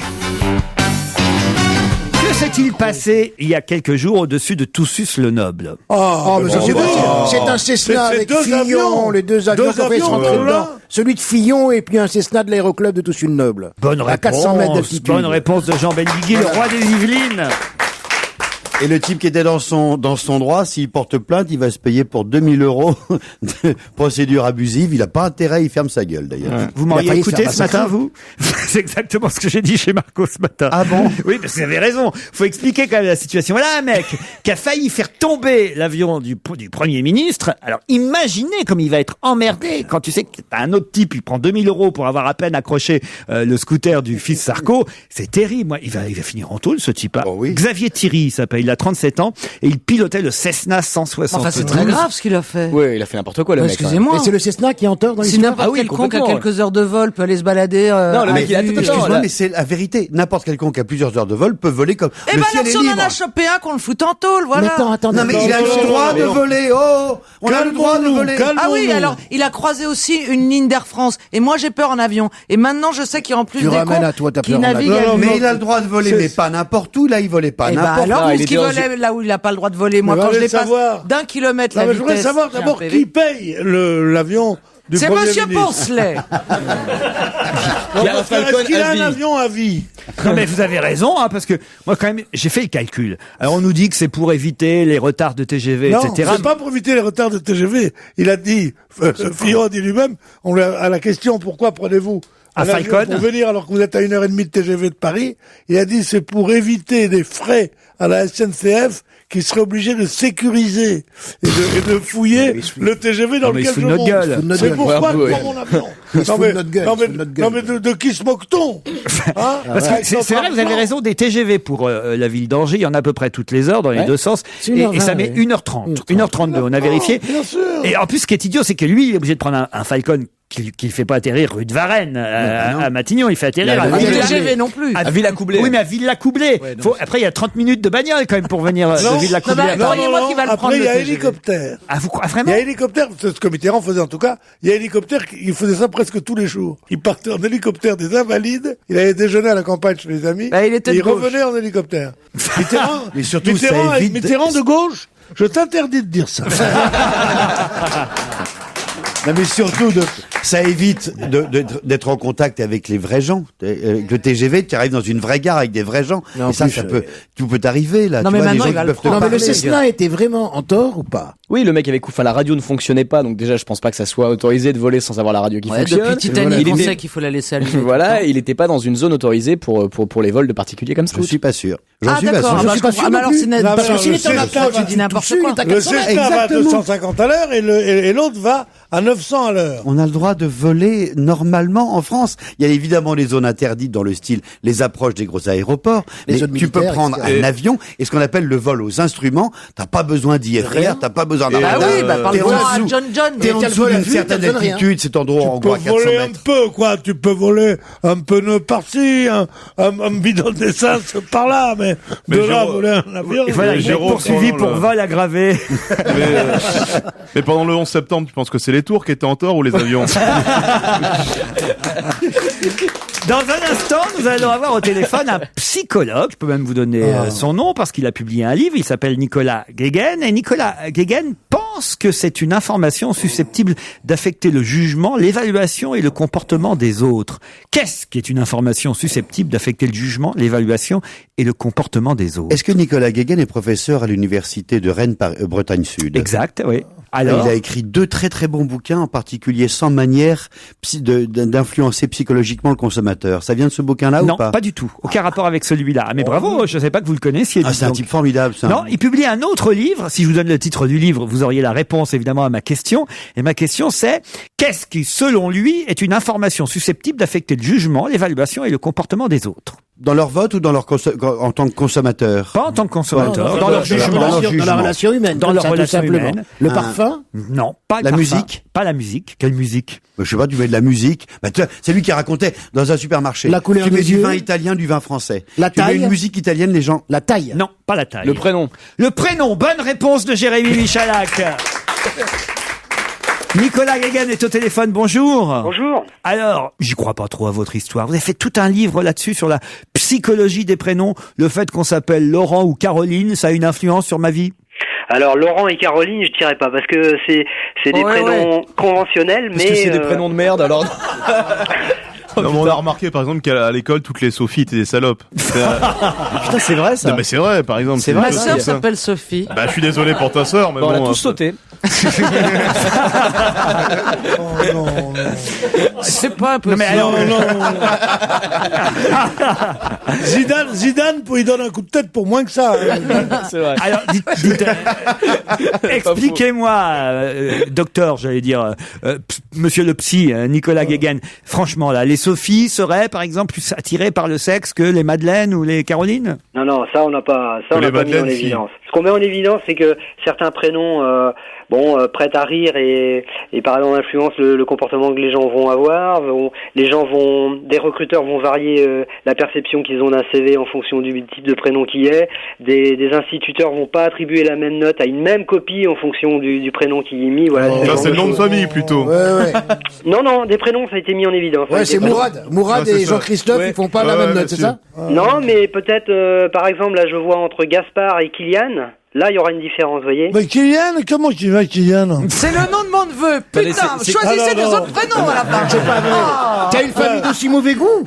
Que s'est-il passé il y a quelques jours au-dessus de Toussus-le-Noble? Oh, mais ça, c'est bravo. c'est un Cessna C'est avec deux Fillon, avions. les deux avions Deux qu'on fait avions, rentrer voilà. dedans. Celui de Fillon et puis un Cessna de l'aéroclub de Toussus-le-Noble. Bonne À 400 mètres réponse, d'altitude. bonne réponse de Jean Benguigui, le roi des Yvelines. Et le type qui était dans son droit, s'il porte plainte, il va se payer pour 2000 € de procédure abusive. Il a pas intérêt, il ferme sa gueule d'ailleurs. Vous m'auriez écouté ce matin, vous? C'est exactement ce que j'ai dit chez Marco ce matin. Ah bon? Oui, parce que vous avez raison. Faut expliquer quand même la situation. Voilà un mec qui a failli faire tomber l'avion du Premier ministre. Alors imaginez comme il va être emmerdé quand tu sais que t'as un autre type, il prend 2000 € pour avoir à peine accroché le scooter du fils Sarko. C'est terrible. Moi, il va finir en tôle, ce type-là. Oh oui. Xavier Thierry, il s'appelle. Il a 37 ans et il pilotait le Cessna 172. Enfin, c'est très grave ce qu'il a fait. Oui, il a fait n'importe quoi, le mec. Excusez-moi. Et c'est le Cessna qui est en tort dans Si l'histoire. n'importe quel con qui a quelques heures de vol peut aller se balader. Non, le mec, il a tout le temps. Excuse-moi, mais c'est la vérité. N'importe quel con qui a plusieurs heures de vol peut voler comme Eh le ben ciel alors, est si on libre. en a chopé un, qu'on le fout en tôle, voilà. Mais attends. Non, mais il a le droit de voler. Oh, on a le droit de voler. Ah oui, alors, il a croisé aussi une ligne d'Air France. Et moi, j'ai peur en avion. Et maintenant, je sais qu'il y a en plus Tu des ramènes cons à toi ta qui peur en naviguent. avion. Mais il a le droit de voler, mais pas n'importe où. Là, il volait pas Eh ben n'importe où. alors, il où est-ce qu'il était volait là où il n'a pas le droit de voler? Moi, Mais quand on je va dépasse savoir. d'un kilomètre Non, la mais vitesse. je voudrais savoir j'ai un d'abord PV. qui paye l'avion du C'est Premier Monsieur ministre. Poncelet. Non, Il a un parce que Falcon est-ce qu'il a à vie. un avion à vie? Non mais vous avez raison, hein, parce que moi quand même j'ai fait le calcul. Alors on nous dit que c'est pour éviter les retards de TGV, Non, etc. c'est pas pour éviter les retards de TGV. Il a dit, Fillon a dit lui-même, à la question pourquoi prenez-vous Un avion Falcon pour venir alors que vous êtes à 1h30 de TGV de Paris, il a dit c'est pour éviter des frais à la SNCF qui serait obligé de sécuriser et de fouiller le TGV dans Non, mais il lequel se je fout de notre monte. gueule. C'est pourquoi je Ouais. prends mon avion. Il se fout de notre gueule, il se fout de notre gueule. Non mais de qui se moque-t-on hein Parce que c'est vrai, vous avez raison, des TGV pour la ville d'Angers, il y en a à peu près toutes les heures dans les deux sens, C'est et ça 1h20, met oui. 1h30, 1h32, on a vérifié. Bien sûr. Et en plus, ce qui est idiot, c'est que lui, il est obligé de prendre un Falcon qui ne fait pas atterrir rue de Varennes à Matignon, il fait atterrir à Pas de Villa- TGV non plus. à Villacoublay. Oui, mais à Villacoublay. Après, il y a 30 minutes de bagnole quand même pour venir de Villacoublay. Non, mais croyez-moi qu'il va le prendre, Après, il y a le TGV. hélicoptère. Ah, vous croyez Il vraiment? y a hélicoptère, c'est ce que Mitterrand faisait en tout cas. Il y a hélicoptère, il faisait ça presque tous les jours. Il partait en hélicoptère des Invalides, il allait déjeuner à la campagne chez les amis, Bah, il était et de il gauche. revenait en hélicoptère. Mitterrand, Mais surtout, ça évite de- Mitterrand de gauche, je t'interdis de dire ça. Non, mais surtout, ça évite d'être en contact avec les vrais gens. Avec le TGV, tu arrives dans une vraie gare avec des vrais gens. Non, Et ça, plus, tout peut arriver, là. Non, tu mais vois, des maintenant, gens il va qui le peuvent te prendre. Non, mais le parler. Cessna était vraiment en tort ou pas? Oui, le mec avait enfin la radio ne fonctionnait pas, donc déjà je pense pas que ça soit autorisé de voler sans avoir la radio qui Ouais, fonctionne. depuis Titanic, Il on était- sait qu'il faut la laisser allumer. Voilà, il était pas dans une zone autorisée pour les vols de particuliers comme ça. Je suis pas sûr. J'en Ah suis pas d'accord, sûr. ah, bah, je comprends. Ah, mais alors c'est net. Non, Parce mais que s'il le était en Cessna approche, va tu dis n'importe quoi. Le Cessna va à 250 à l'heure et l'autre va à 900 à l'heure. On a le droit de voler normalement en France. Il y a évidemment les zones interdites dans le style les approches des gros aéroports. Les Mais zones tu peux militaires, prendre etc. un avion et ce qu'on appelle le vol aux instruments. T'as pas besoin d'IFR, t'as pas besoin d'un Ah radar. oui, bah T'es parle-moi en à dessous. John John. T'es en T'as le dessous vol à d'une vue, certaine t'as besoin de rien. altitude, cet endroit en Tu gros peux à 400 voler un mètres. peu, quoi. Tu peux voler un pneu par-ci, un bidon d'essence par-là, mais de là, Jérôme- voler un avion. Et voilà, il va être Jérôme, poursuivi pendant pour le- vol aggravé. Mais pendant le 11 septembre, tu penses que c'est les tours qui étaient en tort ou les avions? Dans un instant, nous allons avoir au téléphone un psychologue. Je peux même vous donner son nom parce qu'il a publié un livre. Il s'appelle Nicolas Guéguen. Et Nicolas Guéguen pense que c'est une information susceptible d'affecter le jugement, l'évaluation et le comportement des autres. Qu'est-ce qui est une information susceptible d'affecter le jugement, l'évaluation et le comportement des autres? Est-ce que Nicolas Guéguen est professeur à l'université de Rennes, Bretagne Sud? Exact, oui. Alors, il a écrit 2 très très bons bouquins, en particulier 100 manières d'influencer psychologiquement le consommateur. Ça vient de ce bouquin-là non, ou pas? pas du tout. Aucun rapport avec celui-là. Ah, mais bravo, je ne savais pas que vous le connaissiez. Ah, dites c'est un donc. type formidable, ça. Non, il publie un autre livre. Si je vous donne le titre du livre, vous auriez la réponse évidemment à ma question. Et ma question c'est, qu'est-ce qui, selon lui, est une information susceptible d'affecter le jugement, l'évaluation et le comportement des autres? Dans leur vote ou dans leur en tant que consommateur? Pas en tant que consommateur, dans leur Dans jugement. la relation humaine. Dans comme leur ça, tout relation simplement. humaine. Le parfum? Non, pas le La parfum. musique? Pas la musique. Quelle musique? Je sais pas, tu mets de la musique. Bah, c'est lui qui racontait dans un supermarché. La couleur tu mets des du yeux. vin italien, du vin français. La tu mets taille. une musique italienne, les gens. La taille. Non, pas la taille. Le prénom. Le prénom. Bonne réponse de Jérémy Michalak. Nicolas Guéguen est au téléphone, bonjour. Bonjour. Alors, j'y crois pas trop à votre histoire. Vous avez fait tout un livre là-dessus sur la psychologie des prénoms. Le fait qu'on s'appelle Laurent ou Caroline, ça a une influence sur ma vie? Alors Laurent et Caroline, je dirais pas parce que c'est des prénoms conventionnels, Parce mais que c'est des prénoms de merde alors. Non, mais on a remarqué par exemple qu'à l'école, toutes les Sophies étaient des salopes. Putain, c'est vrai ça. Non, mais c'est vrai, par exemple. C'est vrai. Ma plutôt sœur ça. s'appelle Sophie. Bah, je suis désolé pour ta sœur, mais Bon, on a bon. tous sauté. C'est pas Non, mais impossible. alors, Zidane, il donne un coup de tête pour moins que ça. C'est vrai. alors, expliquez-moi, docteur, j'allais dire, monsieur le psy, Nicolas Guéguen, franchement, là, les Sophies seraient, par exemple, plus attirées par le sexe que les Madeleines ou les Carolines? Non, ça on n'a pas, Que on n'a les pas mis en Madeleines, si. évidence. Ce qu'on met en évidence, c'est que certains prénoms, prêtent à rire et par exemple influencent le comportement que les gens vont avoir. Des recruteurs vont varier la perception qu'ils ont d'un CV en fonction du type de prénom qui est. Des instituteurs vont pas attribuer la même note à une même copie en fonction du prénom qui est mis. Voilà. Ça, c'est le nom de famille plutôt. Ouais. Non, des prénoms, ça a été mis en évidence. Ça a Ouais, été c'est pas- Mourad. Ah, Mourad c'est et ça. Jean-Christophe, Ouais. ils font pas la même Ouais, note, c'est bien ça? Non, mais peut-être, par exemple, là, je vois entre Gaspard et Kylian. Là, il y aura une différence, vous voyez. Mais Kylian, comment tu vas, Kylian? C'est le nom de mon neveu. Attendez, Putain, c'est- choisissez des Alors, autres prénoms à la fin. C'est pas vrai. T'as une famille d'aussi mauvais goût?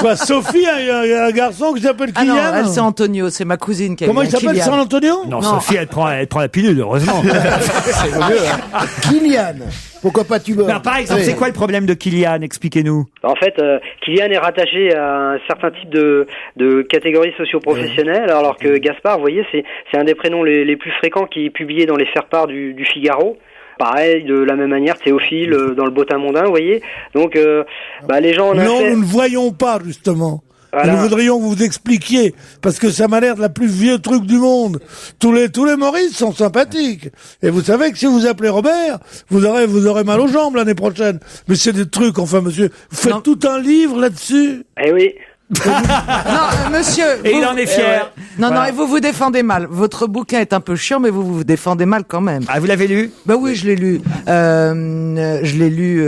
Quoi, Sophie, il y a un garçon qui s'appelle Ah Kylian? non, elle c'est Antonio, c'est ma cousine qui a Comment eu il un s'appelle, Kylian. San Antonio? Non, Sophie, elle prend la pilule, heureusement. Kylian. Pourquoi pas tu Non, par exemple, c'est quoi le problème de Kylian? Expliquez-nous. En fait, Kylian est rattaché à un certain type de catégorie socio-professionnelle, alors que Gaspard, vous voyez, c'est un des prénoms les plus fréquents qui est publié dans les faire-part du Figaro. Pareil, de la même manière, Théophile dans le Bottin mondain, vous voyez. Donc, les gens en Non, affaires- nous ne voyons pas, justement. Voilà. Nous voudrions que vous expliquiez, parce que ça m'a l'air de la plus vieux truc du monde. Tous les Maurice sont sympathiques. Et vous savez que si vous appelez Robert, vous aurez mal aux jambes l'année prochaine. Mais c'est des trucs, enfin, monsieur, vous faites Non. tout un livre là-dessus. Eh oui. Non, monsieur. Et vous- il en est fier. Non, Voilà. non, et vous vous défendez mal. Votre bouquin est un peu chiant, mais vous vous défendez mal quand même. Ah, vous l'avez lu? Bah oui, je l'ai lu. Je l'ai lu.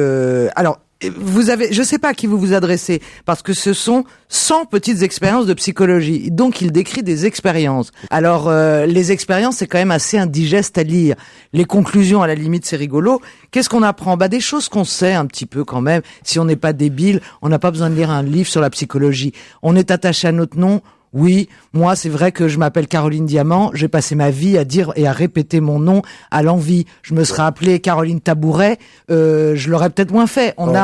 Alors, vous avez, je sais pas à qui vous vous adressez, parce que ce sont 100 petites expériences de psychologie. Donc, il décrit des expériences. Alors, les expériences, c'est quand même assez indigeste à lire. Les conclusions, à la limite, c'est rigolo. Qu'est-ce qu'on apprend? Bah, des choses qu'on sait un petit peu quand même. Si on n'est pas débile, on n'a pas besoin de lire un livre sur la psychologie. On est attaché à notre nom. Oui, moi, c'est vrai que je m'appelle Caroline Diamant. J'ai passé ma vie à dire et à répéter mon nom à l'envi. Je me serais appelée Caroline Tabouret, je l'aurais peut-être moins fait. Il y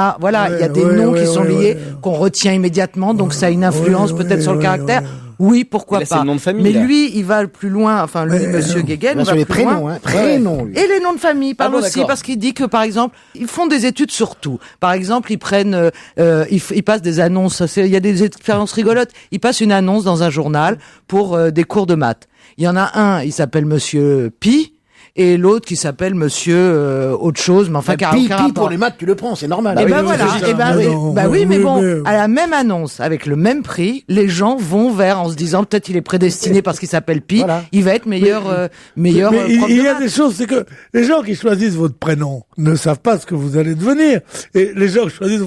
a des noms qui sont liés, qu'on retient immédiatement, donc ça a une influence peut-être sur le caractère. Oui, pourquoi Là, pas. c'est le nom de famille, Mais là. lui, il va plus loin. Enfin, lui, Monsieur Guéguen, il Sur va les plus loin. prénoms, hein. Prénoms, lui. Et les noms de famille parlent bon, aussi, d'accord. parce qu'il dit que, par exemple, ils font des études sur tout. Par exemple, ils prennent, ils passent des annonces. Il y a des expériences rigolotes. Ils passent une annonce dans un journal pour des cours de maths. Il y en a un, il s'appelle Monsieur Pi. Et l'autre qui s'appelle Monsieur autre chose, mais enfin qui a Pi aucun pour rapport. les maths, tu le prends, c'est normal. Et Ah ben oui, voilà, c'est et ben ça. oui, non, bah oui, mais mais- bon, mais- à la même annonce, avec le même prix, les gens vont vers en se disant peut-être il est prédestiné parce qu'il s'appelle Pi, Voilà. il va être meilleur Mais prof il de y a maths. des choses, c'est que les gens qui choisissent votre prénom ne savent pas ce que vous allez devenir. Et les gens qui choisissent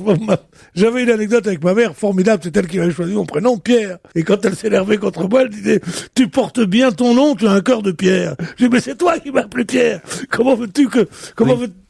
j'avais une anecdote avec ma mère formidable, c'est elle qui avait choisi mon prénom, Pierre. Et quand elle s'énervait contre moi, elle disait, tu portes bien ton nom, tu as un cœur de pierre. Je dis, mais c'est toi qui m'as appelé Pierre.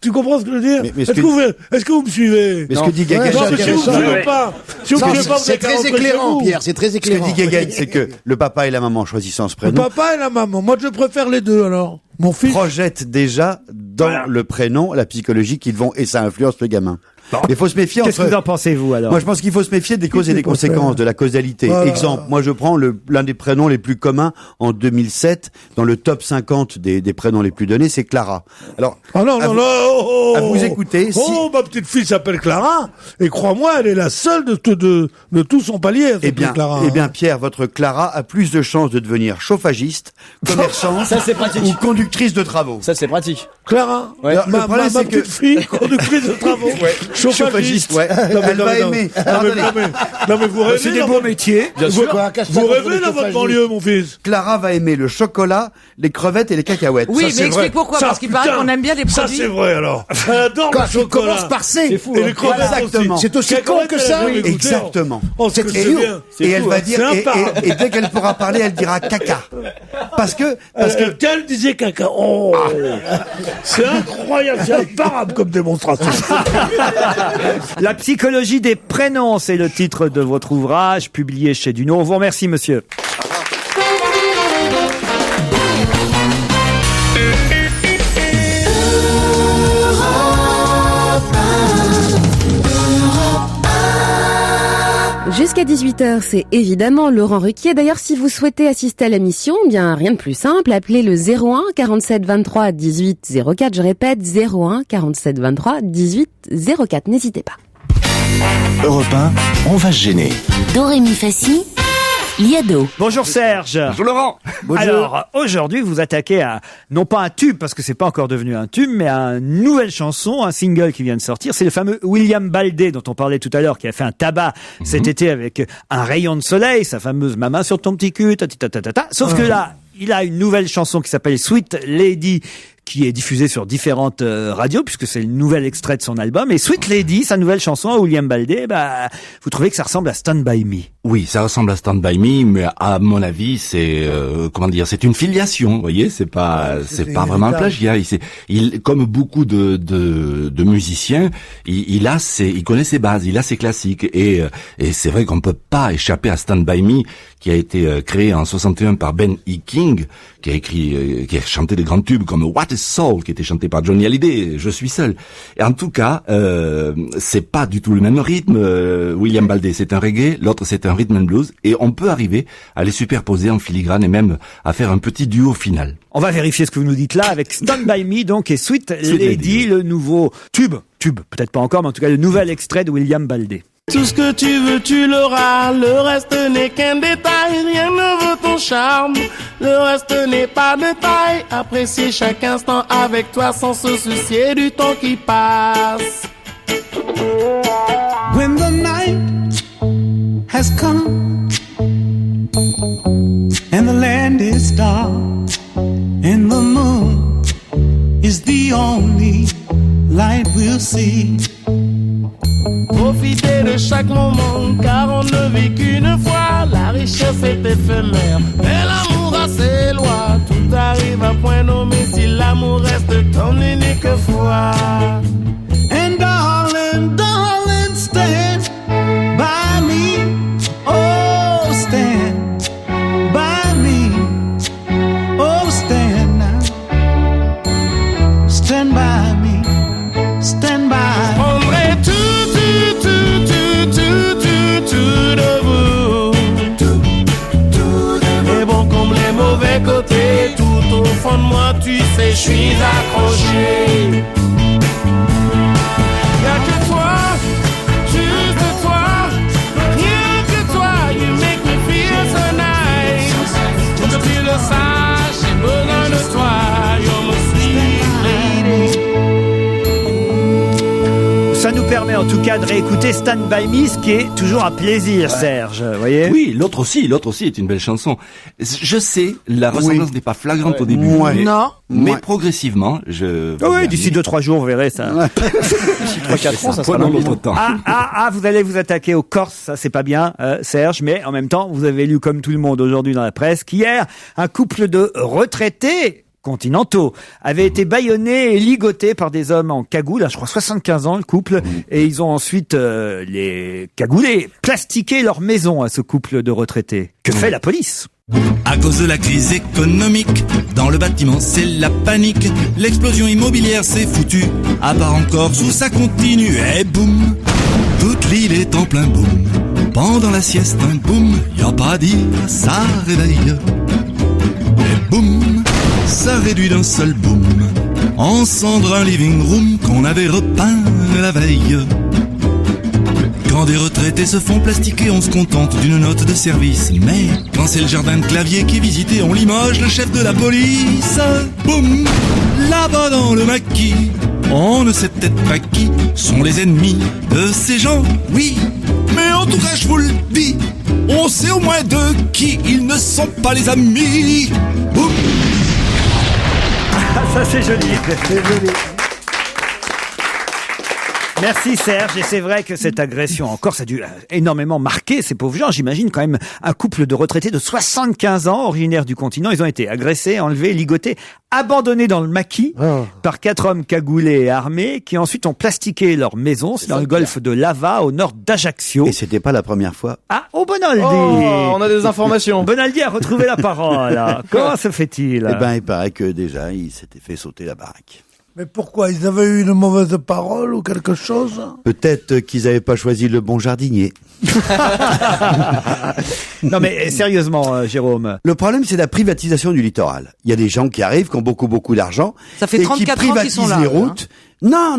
Tu comprends ce que je veux dire? Mais ce Est-ce que vous me suivez? Mais ce que dit Gaga, Non, c'est mais si vous intéressant. ne suivez pas, si vous Ça, ne suivez pas, vous c'est êtes à très rentrer chez éclairant, vous. Pierre, c'est très Ce que éclairant. dit Guéguen, c'est que le papa et la maman choisissant ce Le prénom papa et la maman. Moi, je préfère les deux, alors. Mon fils. projettent déjà dans le prénom la psychologie qu'ils vont, et ça influence le gamin. Bon. Il faut se méfier Qu'est-ce que entre... vous en pensez, vous, alors? Moi, je pense qu'il faut se méfier des causes et des conséquences, de la causalité. Voilà. Exemple, moi, je prends l'un des prénoms les plus communs en 2007, dans le top 50 des prénoms les plus donnés, c'est Clara. Alors, Ah non, à non, vous- non, oh, à vous écouter, Oh, ma petite fille s'appelle Clara, et crois-moi, elle est la seule de tout son palier, elle eh s'appelle bien, Clara. eh bien, Pierre, votre Clara a plus de chances de devenir chauffagiste, commerçante Ça, c'est pratique. ou conductrice de travaux. Ça, c'est pratique. Clara, Ouais. Alors, le ma problème, c'est que- petite fille, conductrice de travaux, chauffagiste. ouais. Non, mais Elle non, va mais non. aimer. Non, mais- non, mais- non, mais vous rêvez C'est des dans beaux votre- métiers. Bien sûr. Quoi, casse pas Vous contre rêvez les dans votre chauffagistes. banlieue, mon fils. Clara va aimer le chocolat, les crevettes et les cacahuètes. Oui, Ça, mais c'est explique vrai. pourquoi, Ça, parce qu'il putain, paraît qu'on aime bien les Ça, produits. c'est vrai, alors. Elle adore Quand le tu chocolat. commences par C. C'est fou. Et hein. les crevettes Exactement. aussi. C'est aussi con Cacahuètes, que elle a ça. jamais goûté. Exactement. Oh, c'est C'est bien. idiot. Et elle fou, va hein. dire, C'est imparable. et dès qu'elle pourra parler, elle dira caca. Parce que Quel disait caca. Oh. C'est incroyable, c'est imparable comme démonstration. La psychologie des prénoms, c'est le titre de votre ouvrage, publié chez Duno. On vous remercie, monsieur. Jusqu'à 18h, c'est évidemment Laurent Ruquier. D'ailleurs, si vous souhaitez assister à l'émission, bien rien de plus simple, appelez le 01 47 23 18 04. Je répète, 01 47 23 18 04. N'hésitez pas. Europe 1, on va se gêner. Dorémy Fassi, Liado. Bonjour Serge. Bonjour Laurent. Bonjour. Alors, aujourd'hui, vous attaquez à, non pas un tube, parce que c'est pas encore devenu un tube, mais à une nouvelle chanson, un single qui vient de sortir. C'est le fameux William Baldé, dont on parlait tout à l'heure, qui a fait un tabac cet été avec Un rayon de soleil, sa fameuse Ma main sur ton petit cul, ta. Sauf que là, il a une nouvelle chanson qui s'appelle Sweet Lady, qui est diffusée sur différentes radios, puisque c'est le nouvel extrait de son album. Et Sweet Lady, sa nouvelle chanson à William Baldé, vous trouvez que ça ressemble à Stand By Me? Oui, ça ressemble à Stand By Me, mais à mon avis, c'est c'est une filiation. Vous voyez, c'est pas vraiment un plagiat. Il comme beaucoup de musiciens, il connaît ses bases, il a ses classiques, et c'est vrai qu'on peut pas échapper à Stand By Me, qui a été créé en 61 par Ben E. King, qui a chanté des grands tubes comme What is Soul, qui était chanté par Johnny Hallyday, Je suis seul. Et en tout cas, c'est pas du tout le même rythme. William Baldé, c'est un reggae, l'autre c'est un rhythm and blues, et on peut arriver à les superposer en filigrane et même à faire un petit duo final. On va vérifier ce que vous nous dites là avec Stand By Me, donc, et Sweet Lady, le nouveau tube, peut-être pas encore, mais en tout cas le nouvel extrait de William Baldé. Tout ce que tu veux, tu l'auras. Le reste n'est qu'un détail. Rien ne vaut ton charme. Le reste n'est pas de taille. Apprécier chaque instant avec toi sans se soucier du temps qui passe. When the night has come and the land is dark and the moon is the only light we'll see. Profitez de chaque moment, car on ne vit qu'une fois. La richesse est éphémère, mais l'amour a ses lois. Tout arrive à point nommé si l'amour reste ton unique foi. And darling, darling, stand by me. Oh, stand by me. Oh, stand now. Stand by me. Stand by. Prendrai tout de vous. Et bon comme les mauvais côtés, tout au fond de moi, tu sais, je suis accroché. Y'a que toi, juste toi, rien que toi, you make me feel so nice. Pour que tu le saches, j'ai besoin de toi, you're my sweet lady. Ça nous permet en tout cas de réécouter Stand By Me, ce qui est toujours un plaisir, Serge, vous voyez. Oui, l'autre aussi est une belle chanson. Je sais, la ressemblance n'est pas flagrante au début. Mais progressivement, oui, d'ici 2-3 jours, vous verrez ça. D'ici 3-4 ans, ça sera dans l'autre temps. Vous allez vous attaquer aux Corses, ça c'est pas bien, Serge, mais en même temps, vous avez lu comme tout le monde aujourd'hui dans la presse qu'hier, un couple de retraités continentaux avaient été bâillonnés et ligotés par des hommes en cagoule, je crois 75 ans le couple, et ils ont ensuite les cagoulés, plastiqué leur maison à ce couple de retraités. Que fait la police ? À cause de la crise économique, dans le bâtiment c'est la panique. L'explosion immobilière c'est foutu, à part encore sous ça continue. Et boum, toute l'île est en plein boom. Pendant la sieste un boom, y a pas à dire, ça réveille. Et boum, ça réduit d'un seul boom en cendre un living room qu'on avait repeint la veille. Quand des retraités se font plastiquer, on se contente d'une note de service. Mais quand c'est le jardin de Clavier qui est visité, on limoge le chef de la police. Boum, là-bas dans le maquis, on ne sait peut-être pas qui sont les ennemis de ces gens, oui. Mais en tout cas, je vous le dis, on sait au moins de qui ils ne sont pas les amis. Boum. Ça c'est joli. C'est joli. Merci Serge, et c'est vrai que cette agression en Corse a dû énormément marquer ces pauvres gens. J'imagine quand même un couple de retraités de 75 ans, originaires du continent. Ils ont été agressés, enlevés, ligotés, abandonnés dans le maquis par 4 hommes cagoulés et armés qui ensuite ont plastiqué leur maison. C'est dans le golfe de Lava, au nord d'Ajaccio. Et c'était pas la première fois. Ah, Bonaldi. On a des informations. Bonaldi a retrouvé la parole. Comment se fait-il? Eh ben, il paraît que déjà, il s'était fait sauter la baraque. Mais pourquoi? Ils avaient eu une mauvaise parole ou quelque chose? Peut-être qu'ils n'avaient pas choisi le bon jardinier. Non mais sérieusement, Jérôme. Le problème, c'est la privatisation du littoral. Il y a des gens qui arrivent, qui ont beaucoup d'argent. Ça fait et 34 qui ans qu'ils sont là. privatisent les routes. Non.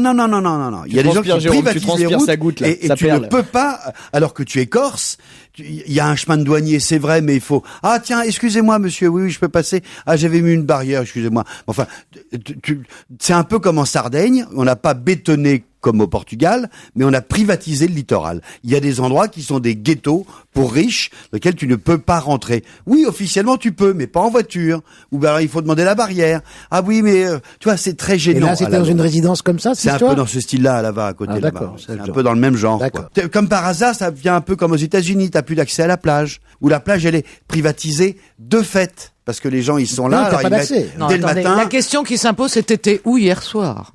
Il y a des gens qui privatisent les routes. Et tu ne peux pas, alors que tu es corse, il y a un chemin de douanier, c'est vrai, mais il faut, ah tiens, excusez-moi monsieur, oui, je peux passer. Ah, j'avais mis une barrière, excusez-moi. Enfin, c'est un peu comme en Sardaigne, on n'a pas bétonné comme au Portugal, mais on a privatisé le littoral. Il y a des endroits qui sont des ghettos pour riches, dans lesquels tu ne peux pas rentrer. Oui, officiellement tu peux, mais pas en voiture. Ou ben alors il faut demander la barrière. Ah oui, mais tu vois, c'est très gênant. Et là, c'était dans une résidence comme ça, c'est un peu dans ce style-là, là-bas, à côté là-bas. C'est un peu dans le même genre. Quoi. Comme par hasard, ça vient un peu comme aux États-Unis. T'as plus d'accès à la plage, où la plage elle est privatisée de fait. Parce que les gens, ils sont là, alors ils mettent dès le matin. La question qui s'impose, c'est t'étais où hier soir?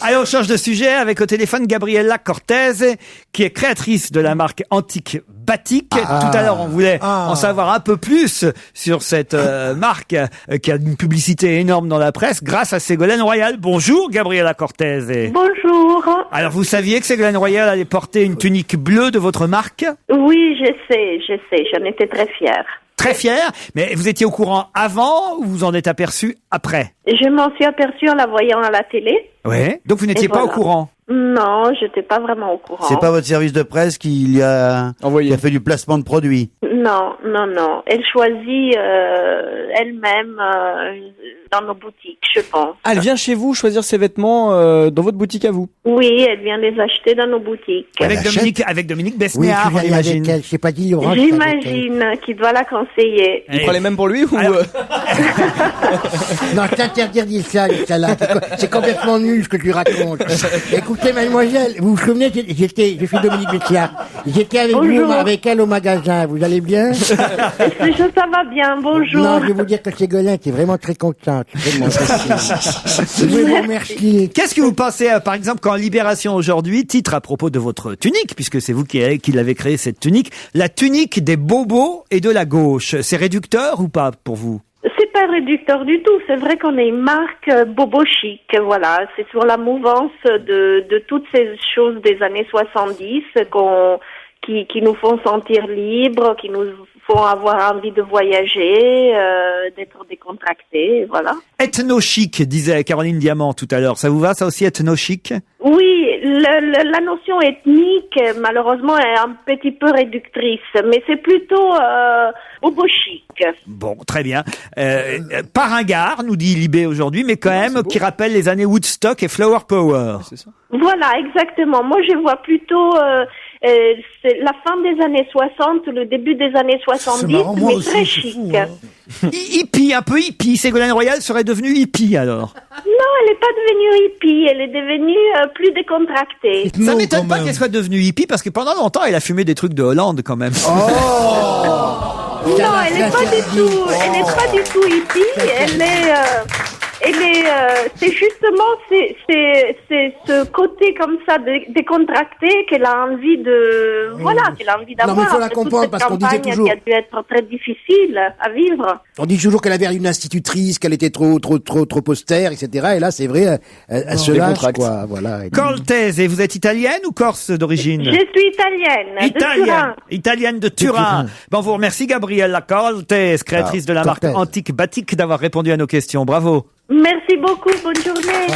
Allez, on change de sujet avec au téléphone Gabriella Cortez, qui est créatrice de la marque Antique Batik. Tout à l'heure, on voulait en savoir un peu plus sur cette marque qui a une publicité énorme dans la presse grâce à Ségolène Royal. Bonjour Gabriella Cortez. Bonjour. Alors, vous saviez que Ségolène Royal allait porter une tunique bleue de votre marque? Oui, je sais, j'en étais très fière. Très fière, mais vous étiez au courant avant ou vous en êtes aperçu après? Je m'en suis aperçue en la voyant à la télé. Ouais. Donc vous n'étiez pas au courant? Non, j'étais pas vraiment au courant. C'est pas votre service de presse qui a fait du placement de produits? Non. Elle choisit elle-même dans nos boutiques, je pense. Elle vient chez vous choisir ses vêtements dans votre boutique à vous? Oui, elle vient les acheter dans nos boutiques. Avec Dominique Besnéard, on imagine. Je sais pas dit Laurent. J'imagine qu'il doit la conseiller. Vous prenez même pour lui ou? Non, je t'interdis de dire ça, là. C'est complètement nul ce que tu racontes. Écoutez, mademoiselle, vous vous souvenez, je suis Dominique Besnéard. J'étais avec elle au magasin. Vous allez bien? Ça va bien, bonjour. Non, je vais vous dire que Ségolène était vraiment très contente. Vraiment, je vous remercie. Qu'est-ce que vous pensez, par exemple, quand Libération aujourd'hui titre à propos de votre tunique, puisque c'est vous qui l'avez créé cette tunique, la tunique des bobos et de la gauche. C'est réducteur ou pas pour vous? C'est pas réducteur du tout. C'est vrai qu'on est une marque bobo chic. Voilà, c'est sur la mouvance de toutes ces choses des années 70 qui nous font sentir libres, qui nous font avoir envie de voyager, d'être décontractés, voilà. Ethno-chic, disait Caroline Diamant tout à l'heure. Ça vous va, ça aussi, ethno-chic? Oui, la notion ethnique, malheureusement, est un petit peu réductrice, mais c'est plutôt bobo chic. Bon, très bien. Pas ringard, nous dit Libé aujourd'hui, mais quand même, qui rappelle les années Woodstock et Flower Power. C'est ça. Voilà, exactement. Moi, je vois plutôt c'est la fin des années 60, le début des années 70, marrant, mais aussi, très chic. Fou, hein. Hippie, un peu hippie. Ségolène Royal serait devenue hippie, alors? Non, elle n'est pas devenue hippie. Elle est devenue plus décontractée. Ça m'étonne pas qu'elle soit devenue hippie, parce que pendant longtemps, elle a fumé des trucs de Hollande, quand même. Oh non, elle n'est pas du tout. Elle n'est pas du tout hippie. C'est justement ce côté comme ça décontracté qu'elle a envie de, qu'elle a envie d'avoir. Non, mais il faut la comprendre parce qu'on disait toujours. Qui a dû être très difficile à vivre. On dit toujours qu'elle avait une institutrice, qu'elle était trop austère, etc. Et là, c'est vrai, elle se lâche, quoi. Voilà. Cortez, et vous êtes italienne ou corse d'origine? Je suis italienne. De Turin. Italienne de Turin. Bon, on vous remercie, Gabriella Cortez, créatrice de la marque Antique Batik, d'avoir répondu à nos questions. Bravo. Merci beaucoup, bonne journée.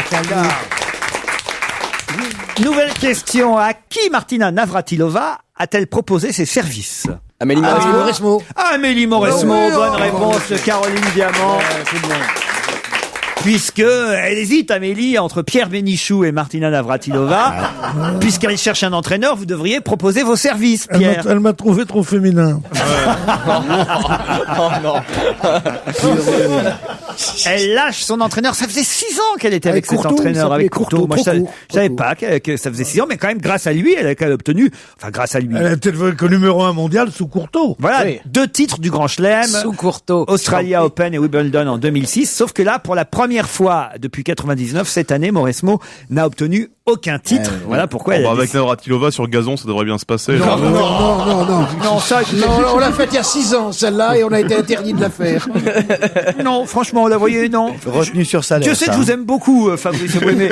Nouvelle question. À qui Martina Navratilova a-t-elle proposé ses services? Amélie Mauresmo. Amélie Mauresmo, bonne réponse de Caroline Diamant. Puisque elle hésite, Amélie, entre Pierre Bénichou et Martina Navratilova. Puisqu'elle cherche un entraîneur, vous devriez proposer vos services, Pierre. Elle m'a trouvé trop féminin. Oh non. Elle lâche son entraîneur. Ça faisait 6 ans qu'elle était avec cet Courteau, entraîneur, avec Courteau. Moi, je trop court. savais pas que ça faisait 6 ans, mais quand même, grâce à lui, elle a quand même obtenu, enfin, grâce à lui. Elle est peut-être que numéro 1 mondial sous Courteau. Voilà, 2 titres du Grand Chelem. Sous Courteau. Australia Open et Wimbledon en 2006. Sauf que là, pour la première fois depuis 99, cette année, Mauresmo n'a obtenu aucun titre. Voilà pourquoi elle a avec Navratilova sur gazon, ça devrait bien se passer. Non, ça, on l'a faite il y a 6 ans, celle-là, et on a été interdit de la faire. Non, franchement, la voyez, non. Retenu sur salaire. Je sais que je vous aime beaucoup, Fabrice Eboué,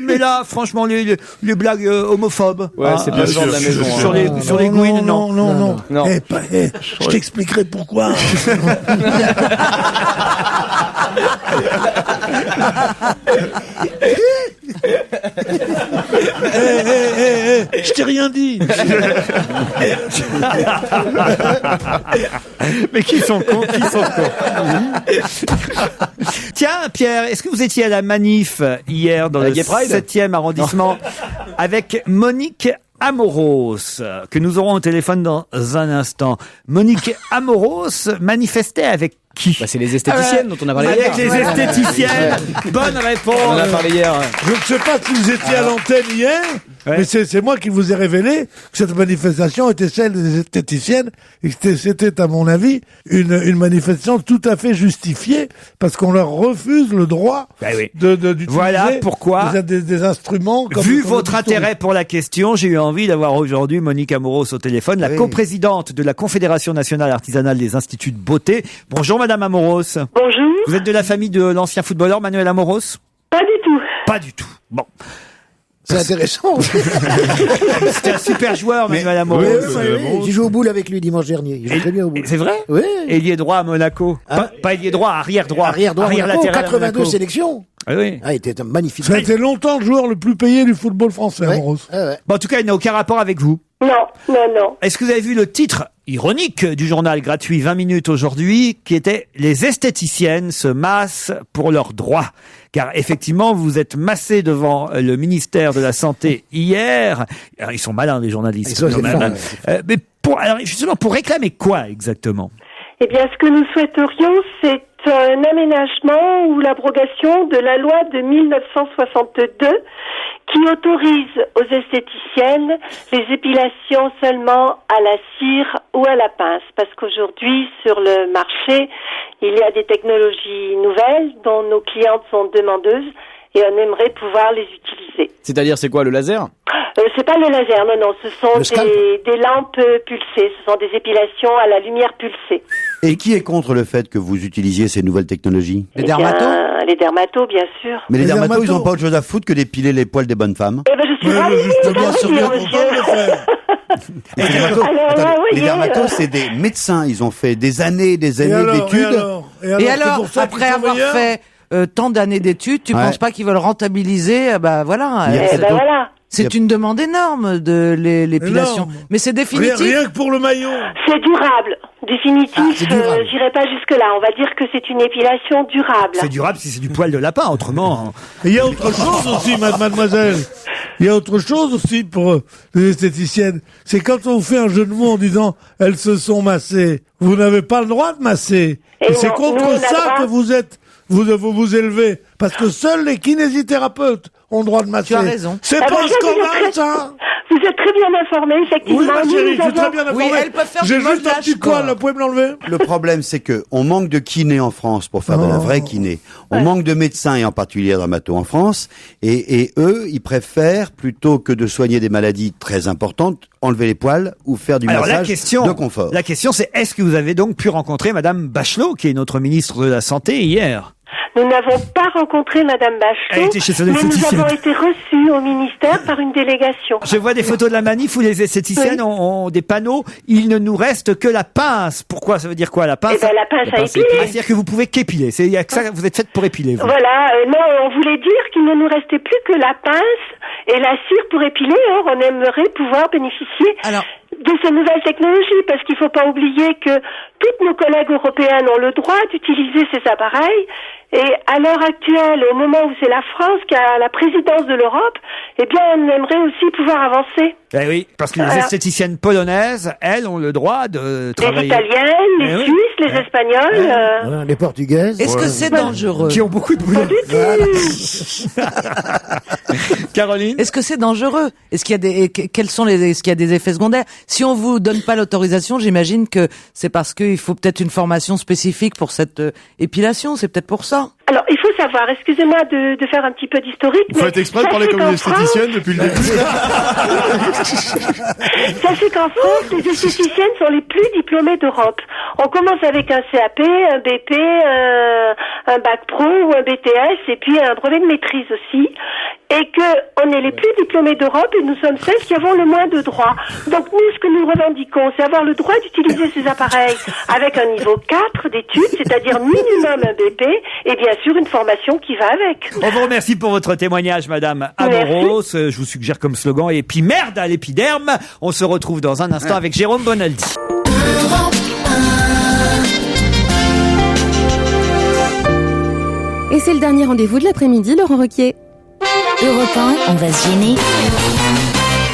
mais là, franchement, les blagues homophobes. Ouais, c'est bien le genre de la maison. Sur les Gwyn, non. Non. Je t'expliquerai pourquoi. Je t'ai rien dit. Mais qui sont cons. Tiens, Pierre, est-ce que vous étiez à la manif hier dans le 7e arrondissement avec Monique Amoros, que nous aurons au téléphone dans un instant. Monique Amoros manifestait avec qui? C'est les esthéticiennes dont on a parlé hier. Avec les esthéticiennes. Bonne réponse. On en a parlé hier. Je ne sais pas si vous étiez à l'antenne hier, mais c'est moi qui vous ai révélé que cette manifestation était celle des esthéticiennes et que c'était, à mon avis, une manifestation tout à fait justifiée parce qu'on leur refuse le droit d'utiliser voilà pourquoi, des instruments. Vu votre intérêt pour la question, j'ai eu envie d'avoir aujourd'hui Monique Amoros au téléphone, la coprésidente de la Confédération nationale artisanale des instituts de beauté. Bonjour Madame Amoros. Bonjour. Vous êtes de la famille de l'ancien footballeur Manuel Amoros? Pas du tout. Pas du tout. Bon. C'est intéressant. C'était un super joueur, Manuel Amoros. J'ai joué au boule avec lui dimanche dernier. Il joue très bien au boule. C'est vrai? Oui. Ailier droit à Monaco. Pas ailier droit, arrière droit. Arrière latéral. 82 sélections. Oui. Il était un magnifique. Ça a été longtemps le joueur le plus payé du football français, Amoros. Bon, en tout cas, il n'a aucun rapport avec vous. Non. Est-ce que vous avez vu le titre ironique du journal gratuit 20 minutes aujourd'hui, qui était « Les esthéticiennes se massent pour leurs droits ». Car effectivement, vous êtes massé devant le ministère de la Santé hier. Alors, ils sont malins, les journalistes. Mais justement, pour réclamer quoi exactement? Eh bien, ce que nous souhaiterions, c'est un aménagement ou l'abrogation de la loi de 1962 qui autorise aux esthéticiennes les épilations seulement à la cire ou à la pince. Parce qu'aujourd'hui, sur le marché, il y a des technologies nouvelles dont nos clientes sont demandeuses et on aimerait pouvoir les utiliser. C'est-à-dire, c'est quoi, le laser? C'est pas le laser, non, ce sont des lampes pulsées, ce sont des épilations à la lumière pulsée. Et qui est contre le fait que vous utilisiez ces nouvelles technologies? Les dermatos? Les dermatos, bien sûr. Mais les dermatos, ils n'ont pas autre chose à foutre que d'épiler les poils des bonnes femmes. Eh ben, je suis ravie, Les dermatos, c'est des médecins. Ils ont fait des années d'études. Et alors, après avoir fait tant d'années d'études, tu penses pas qu'ils veulent rentabiliser? Voilà. C'est une demande énorme de l'épilation. Mais c'est définitif. Rien que pour le maillot. C'est durable. Définitif, j'irai pas jusque-là. On va dire que c'est une épilation durable. C'est durable si c'est du poil de lapin, autrement. Il y a autre chose aussi, mademoiselle. Il y a autre chose aussi pour les esthéticiennes. C'est quand on fait un jeu de mots en disant « elles se sont massées ». Vous n'avez pas le droit de masser. Et c'est contre ça que vous élevez. Parce que seuls les kinésithérapeutes ont le droit de masser. Tu as raison. C'est pas un scandale, ça. Vous êtes très bien informé, effectivement. Oui, ma chérie, je suis très bien informé. Oui, elles peuvent faire J'ai du juste un petit poil, là, vous pouvez me l'enlever? Le problème, c'est que on manque de kinés en France pour faire de la vraie kiné. On manque de médecins, et en particulier dermatos en France. Et eux, ils préfèrent, plutôt que de soigner des maladies très importantes, enlever les poils ou faire du massage de confort. La question, c'est est-ce que vous avez donc pu rencontrer Madame Bachelot, qui est notre ministre de la Santé, hier? Nous n'avons pas rencontré Madame Bachelot, mais nous avons été reçus au ministère par une délégation. Je vois des photos de la manif où les esthéticiennes ont des panneaux. Il ne nous reste que la pince. Pourquoi? Ça veut dire quoi, la pince? Eh ben, la pince à épiler. C'est-à-dire que vous pouvez qu'épiler. C'est que ça, vous êtes faite pour épiler, vous. Voilà. Non, on voulait dire qu'il ne nous restait plus que la pince et la cire pour épiler. Or, on aimerait pouvoir bénéficier de ces nouvelles technologies, parce qu'il ne faut pas oublier que toutes nos collègues européennes ont le droit d'utiliser ces appareils. Et à l'heure actuelle, au moment où c'est la France qui a la présidence de l'Europe, eh bien, on aimerait aussi pouvoir avancer. Eh oui, parce que les esthéticiennes polonaises, elles, ont le droit de travailler. Les Italiennes, les Suisses, les Espagnols. Voilà, les Portugaises. Est-ce que c'est dangereux? Qui ont beaucoup de boulot. Caroline? Est-ce que c'est dangereux? Est-ce qu'il y a est-ce qu'il y a des effets secondaires? Si on vous donne pas l'autorisation, j'imagine que c'est parce qu'il faut peut-être une formation spécifique pour cette épilation. C'est peut-être pour ça. Alors, il faut savoir, excusez-moi de faire un petit peu d'historique. Vous faites exprès de parler comme une esthéticienne depuis le début. Sachez qu'en France, les esthéticiennes sont les plus diplômées d'Europe. On commence avec un CAP, un BP, un bac pro ou un BTS et puis un brevet de maîtrise aussi. Et que on est les plus diplômés d'Europe et nous sommes celles qui avons le moins de droits. Donc nous, ce que nous revendiquons, c'est avoir le droit d'utiliser ces appareils avec un niveau 4 d'études, c'est-à-dire minimum un BP et bien sûr une formation qui va avec. On vous remercie pour votre témoignage, Madame Amoros. Je vous suggère comme slogan, et puis merde à l'épiderme. On se retrouve dans un instant avec Jérôme Bonaldi. Et c'est le dernier rendez-vous de l'après-midi, Laurent Ruquier. Europe 1, on va se gêner.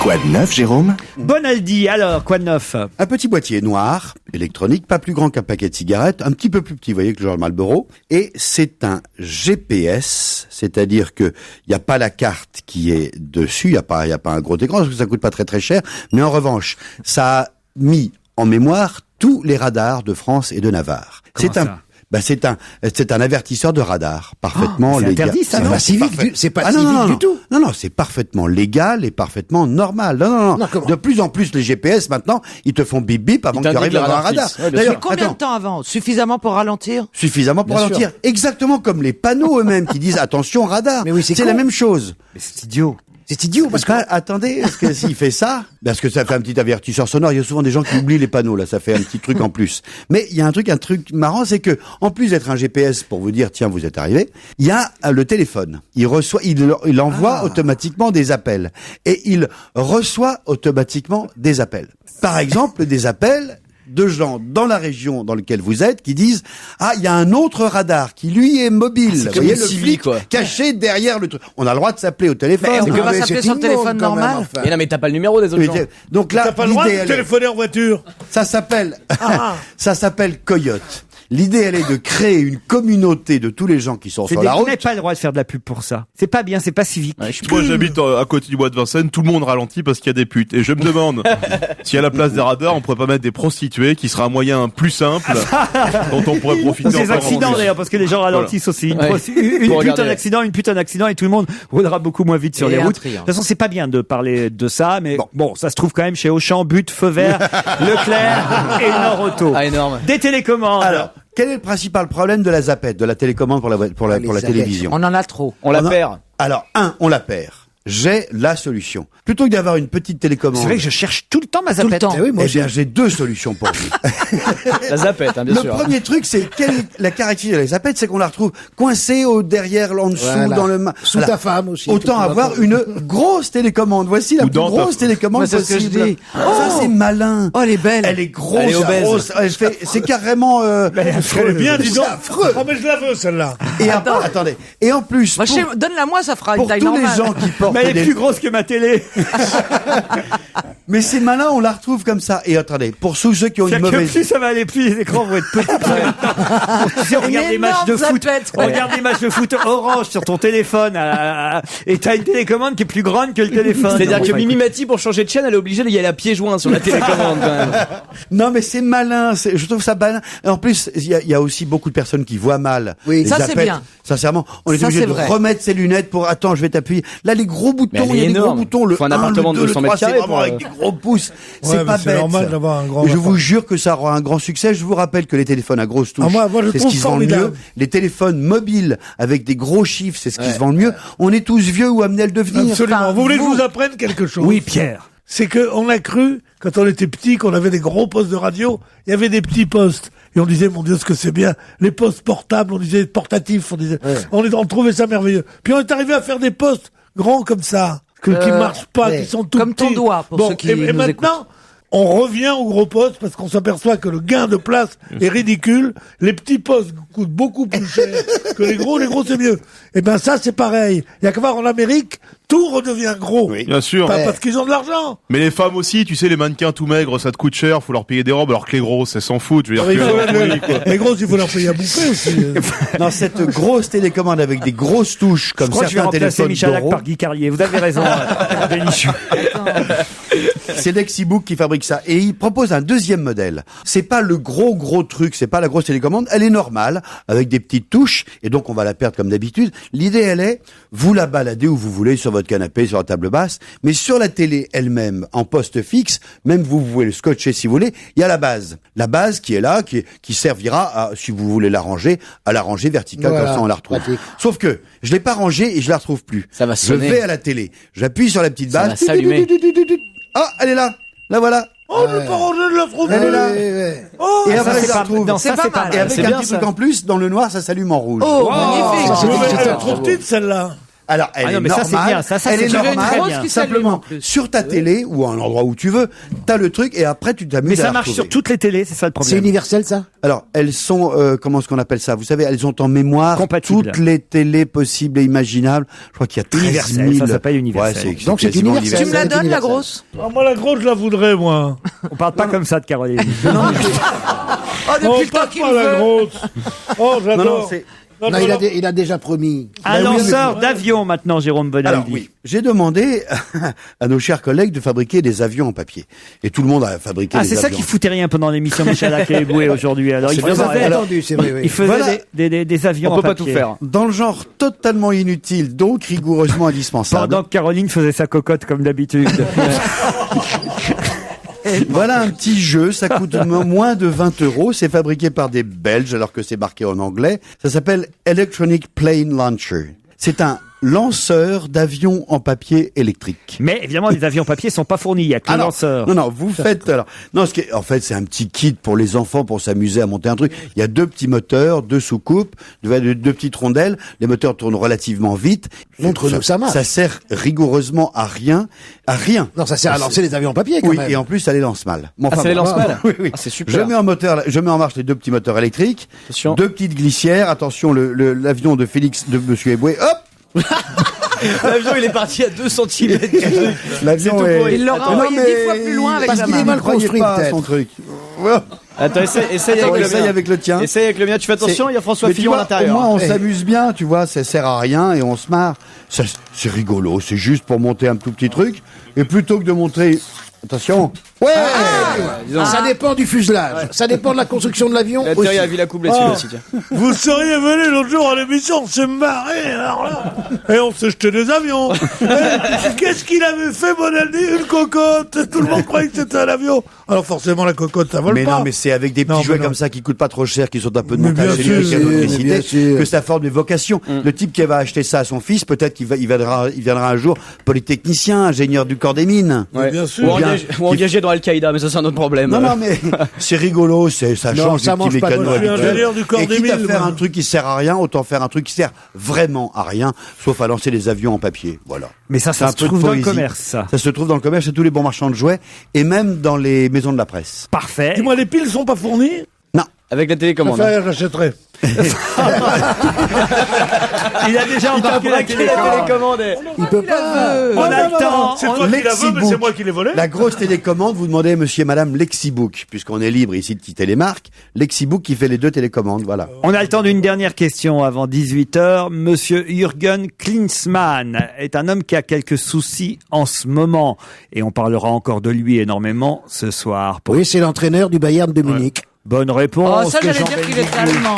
Quoi de neuf, Jérôme? Bonaldi, alors, quoi de neuf? Un petit boîtier noir, électronique, pas plus grand qu'un paquet de cigarettes, un petit peu plus petit, vous voyez, que le genre Marlboro. Et c'est un GPS, c'est-à-dire que il y a pas la carte qui est dessus, il y a pas un gros écran, parce que ça coûte pas très très cher. Mais en revanche, ça a mis en mémoire tous les radars de France et de Navarre. C'est un avertisseur de radar parfaitement légal. C'est interdit, ça, C'est non? pas civique, c'est pas civique du tout. Non, c'est parfaitement légal et parfaitement normal. Non. De plus en plus, les GPS maintenant, ils te font bip bip avant que tu arrives à un radar. D'ailleurs, combien de temps avant? Suffisamment pour ralentir? Suffisamment pour ralentir. Exactement comme les panneaux eux-mêmes qui disent attention radar. Mais oui, c'est la même chose. Mais c'est idiot. C'est idiot parce que attendez, parce que s'il fait ça, parce que ça fait un petit avertisseur sonore, il y a souvent des gens qui oublient les panneaux là, ça fait un petit truc en plus. Mais il y a un truc marrant, c'est que en plus d'être un GPS pour vous dire tiens, vous êtes arrivé, il y a le téléphone. Il envoie automatiquement des appels et il reçoit automatiquement des appels. Par exemple, des appels de gens dans la région dans laquelle vous êtes qui disent il y a un autre radar qui lui est mobile. Vous voyez le flic caché derrière le truc. On a le droit de s'appeler au téléphone. Mais on peut pas s'appeler sur le téléphone normal. Mais non, mais t'as pas le numéro des autres gens. Donc là, t'as pas le droit de téléphoner en voiture. Ça s'appelle Coyote. L'idée, elle est de créer une communauté de tous les gens qui sont sur la route. Vous n'avez pas le droit de faire de la pub pour ça. C'est pas bien, c'est pas civique. Moi, j'habite à côté du bois de Vincennes, tout le monde ralentit parce qu'il y a des putes. Et je me demande si à la place des radars, on pourrait pas mettre des prostituées, qui sera un moyen plus simple dont on pourrait profiter. Des accidents d'ailleurs, parce que les gens ralentissent aussi. Une pute en accident, et tout le monde roulera beaucoup moins vite sur les routes. De toute façon, c'est pas bien de parler de ça, mais bon, ça se trouve quand même chez Auchan, But, Feu Vert, Leclerc et Nord Auto. Énorme. Des télécommandes. Alors, quel est le principal problème de la zapette, de la télécommande pour la télévision? On en a trop. On la perd. Alors, on la perd. J'ai la solution. Plutôt que d'avoir une petite télécommande. C'est vrai que je cherche tout le temps ma zapette. Eh bien, j'ai deux solutions pour vous. La zapette, bien sûr. Le premier truc, c'est la caractéristique de la zapette, c'est qu'on la retrouve coincée derrière, en dessous, dans le sous ta femme aussi. Autant avoir une grosse télécommande. Voici la plus grosse télécommande possible. C'est ce que je dis. Ça, c'est malin. Oh, elle est belle. Elle est grosse. Elle est obèse. C'est carrément, Elle est bien, dis donc. Oh, mais je la veux, celle-là. Et attendez. Et en plus, donne-la moi, ça fera une pour taille tous normale. les gens qui portent Mais elle est plus grosse que ma télé. Mais c'est malin, on la retrouve comme ça. Et attendez, pour ceux qui ont une mauvaise... Plus ça va aller, plus les écrans vont être petits. Si on regarde des matchs de foot, regarde des matchs de foot orange sur ton téléphone, et t'as une télécommande qui est plus grande que le téléphone. C'est-à-dire que Mimi Mati, pour changer de chaîne, elle est obligée d'y aller à pieds joints sur la télécommande, quand même. Non, mais c'est malin, je trouve ça malin. Et en plus, il y a aussi beaucoup de personnes qui voient mal. Oui, ça c'est bien. Sincèrement, on est obligé de remettre ses lunettes pour, attends, je vais t'appuyer. Là, les gros boutons, il y a des gros boutons, le 1, un appartement le 2, de 200 le 3, mètres carrés, c'est vraiment avec des gros pouces. C'est pas bête. C'est normal d'avoir un grand Je vous jure que ça aura un grand succès. Je vous rappelle que les téléphones à grosses touches, c'est ce qui se vend le mieux. Les téléphones mobiles avec des gros chiffres, c'est ce qui se vend le mieux. On est tous vieux ou amenés à le devenir. Absolument. Vous voulez que je vous apprenne quelque chose? Oui, Pierre. C'est que on a cru, quand on était petit, qu'on avait des gros postes de radio, il y avait des petits postes. Et on disait, mon Dieu, ce que c'est bien. Les postes portables, on disait portatifs, on disait, on trouvait ça merveilleux. Puis on est arrivé à faire des postes grands comme ça, qui marchent pas, qui sont tout comme petits. ton doigt, pour ceux qui et nous maintenant, on revient au gros poste parce qu'on s'aperçoit que le gain de place est ridicule. Les petits postes coûtent beaucoup plus cher que les gros c'est mieux. Et ben ça c'est pareil. Il y a qu'à voir en Amérique, tout redevient gros. Oui. Bien sûr. Pas parce qu'ils ont de l'argent. Mais les femmes aussi, tu sais, les mannequins tout maigres, ça te coûte cher, faut leur payer des robes, alors que les grosses, elles s'en foutent. Je veux dire Les grosses, il faut leur payer à bouffer aussi. Non, cette grosse télécommande avec des grosses touches comme Je crois que je vais certains remplacer téléphones Michalak d'Oro. par Guy Carlier. Vous avez raison, Bénichou. C'est Lexibook qui fabrique ça. Et il propose un deuxième modèle. C'est pas le gros truc, c'est pas la grosse télécommande. Elle est normale, avec des petites touches, et donc on va la perdre comme d'habitude. L'idée, elle est, vous la baladez où vous voulez, sur votre canapé, sur la table basse, mais sur la télé elle-même, en poste fixe, même vous pouvez le scotcher si vous voulez, il y a la base. La base qui est là, qui servira à, si vous voulez la ranger, à la ranger verticale, Voilà, comme ça on la retrouve. pratique. Sauf que, je l'ai pas rangée et je la retrouve plus. Ça va sonner. Je vais à la télé, j'appuie sur la petite Ça base. va s'allumer. Ah, elle est là. La voilà. Oh, je l'ai pas rangé, je la trouve. Elle est là. Oh, Et ça, après, c'est je la pas- retrouve. non, ça, c'est pas mal. Et avec C'est un bien, petit ça. truc en plus, dans le noir, ça s'allume en rouge. Oh, magnifique. Ça, c'est mais elle est excitant. trop petite celle-là. Alors, elle Ah non, est mais ça, normale. c'est bien. Ça, elle c'est est tu veux une normale. grosse qui s'allume en Simplement, plus. sur ta télé ou à un endroit où tu veux, t'as le truc et après tu t'amuses Mais à ça la marche retrouver. sur toutes les télés, c'est ça le C'est problème. universel, ça? Alors, elles sont, comment est-ce qu'on appelle ça? Vous savez, elles ont en mémoire Compatibles. toutes les télés possibles et imaginables. Je crois qu'il y a 13 000. Universel, ça s'appelle universel. Ouais, Donc, c'est quasiment universel. Tu me la C'est donnes, la universel. grosse? Ah, moi, la grosse, je la voudrais, moi. On parle pas comme ça de Caroline. Oh, Oh, depuis le temps passe qu'il pas la veut. grosse. Oh, Non, non, j'adore. c'est... Non, Non, non, non. il a déjà promis. Un Ben oui, lanceur d'avion maintenant, Jérôme Bonaldi. Alors oui, j'ai demandé à nos chers collègues de fabriquer des avions en papier. Et tout le monde a fabriqué Ah, des c'est avions. ça qui foutait rien pendant l'émission Michalak et Eboué aujourd'hui. Alors, il Vous faisait, avez entendu, c'est vrai, oui. il faisait Voilà. des avions On en peut pas papier. tout faire. Dans le genre totalement inutile, donc rigoureusement indispensable. Pendant que Caroline faisait sa cocotte comme d'habitude. Voilà un petit jeu, ça coûte moins de 20 €. C'est fabriqué par des Belges alors que c'est marqué en anglais. Ça s'appelle Electronic Plane Launcher. C'est un lanceur d'avions en papier électrique. Mais évidemment, les avions papier sont pas fournis. Il y a que le Alors, lanceur. non, vous faites alors. Non, en fait, c'est un petit kit pour les enfants pour s'amuser à monter un truc. Il y a 2 petits moteurs, 2 soucoupes, 2 petites rondelles. Les moteurs tournent relativement vite. Montre-nous que ça marche. Ça sert rigoureusement à rien. Non, ça sert à lancer les avions en papier, quand Oui, même. et en plus, ça les lance mal. Bon, Ah, ça les lance mal. Oui, oui. Ah, c'est super. Je mets en marche les 2 petits moteurs électriques. Attention. 2 petites glissières. Attention, l'avion de Félix, de Monsieur Eboué. Hop! L'avion, il est parti à 2 cm. L'avion C'est tout pourri. Il l'aura envoyé 10 fois plus loin avec Parce la qu'il main. est mal Croyez construit, pas à peut-être. son truc. Attends, essaye Attends, avec le essaye mien. avec le tien. Essaye avec le mien. Tu fais attention, il y a François Mais tu Fillon à vois, l'intérieur. Au moins, on Eh. s'amuse bien, tu vois, ça sert à rien et on se marre. C'est rigolo, c'est juste pour monter un tout petit truc. Et plutôt que de monter... Attention. Ouais! Ça dépend du fuselage. Ça dépend de la construction de l'avion. Il a aussi. atterri à Villacoublay celui-là aussi, tiens. Vous seriez venu l'autre jour à l'émission, on s'est marré, alors là. Et on s'est jeté des avions. Qu'est-ce qu'il avait fait, Bonaldi? Une cocotte. Tout le monde croyait que c'était un avion. Alors forcément, la cocotte, ça vole Mais pas. non, mais c'est avec des petits Non, jouets mais non. comme ça qui coûtent pas trop cher, qui sont un peu de Mais montage bien sûr, électrique, mais d'électricité, bien sûr. que ça forme des vocations. Le type qui va acheter ça à son fils, peut-être qu'il viendra un jour polytechnicien, ingénieur du corps des mines. Ouais. Bien sûr. Ou engagé dans Al-Qaïda, mais ça c'est un autre problème. Non, non, mais c'est rigolo, ça Non, change ça du petit mange pas de mécano moi, je suis habituel. ingénieur du corps Et des quitte à mines, faire moi. un truc qui sert à rien, autant faire un truc qui sert vraiment à rien, sauf à lancer des avions en papier. Voilà. Mais ça C'est un se peu de trouve dans le poésie. commerce, ça. Ça se trouve dans le commerce chez tous les bons marchands de jouets et même dans les maisons de la presse. Parfait. Dis-moi, les piles sont pas fournies? Non. Avec la Ça télécommande. fait rien, j'achèterai. Il a déjà embarqué la télécommande. Il peut pas. On a le temps. C'est toi qui la veux, mais c'est moi qui l'ai volé. La grosse télécommande, vous demandez monsieur et madame Lexibook, puisqu'on est libre ici de citer les marques. Lexibook qui fait les 2 télécommandes, voilà. On a le temps d'une dernière question avant 18h. Monsieur Jürgen Klinsmann est un homme qui a quelques soucis en ce moment. Et on parlera encore de lui énormément ce soir. Oui, c'est l'entraîneur du Bayern de Munich. Bonne réponse. Oh, ça, de j'allais Jean dire qu'il Benguigui. est allemand.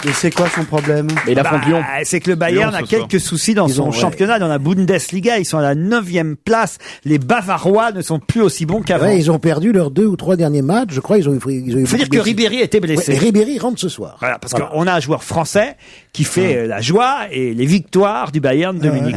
Et c'est quoi son problème? Mais il affronte Lyon. C'est que le Bayern Lyon, a ce soir. quelques soucis dans son championnat, dans la Bundesliga. Ils sont à la 9e place. Les Bavarois ne sont plus aussi bons qu'avant. Ouais, ils ont perdu leurs 2 ou 3 derniers matchs. Je crois ils ont eu Il faut dire que Ribéry était blessé. Ouais, et Ribéry rentre ce soir. Voilà, parce qu'on a un joueur français qui fait la joie et les victoires du Bayern de Munich.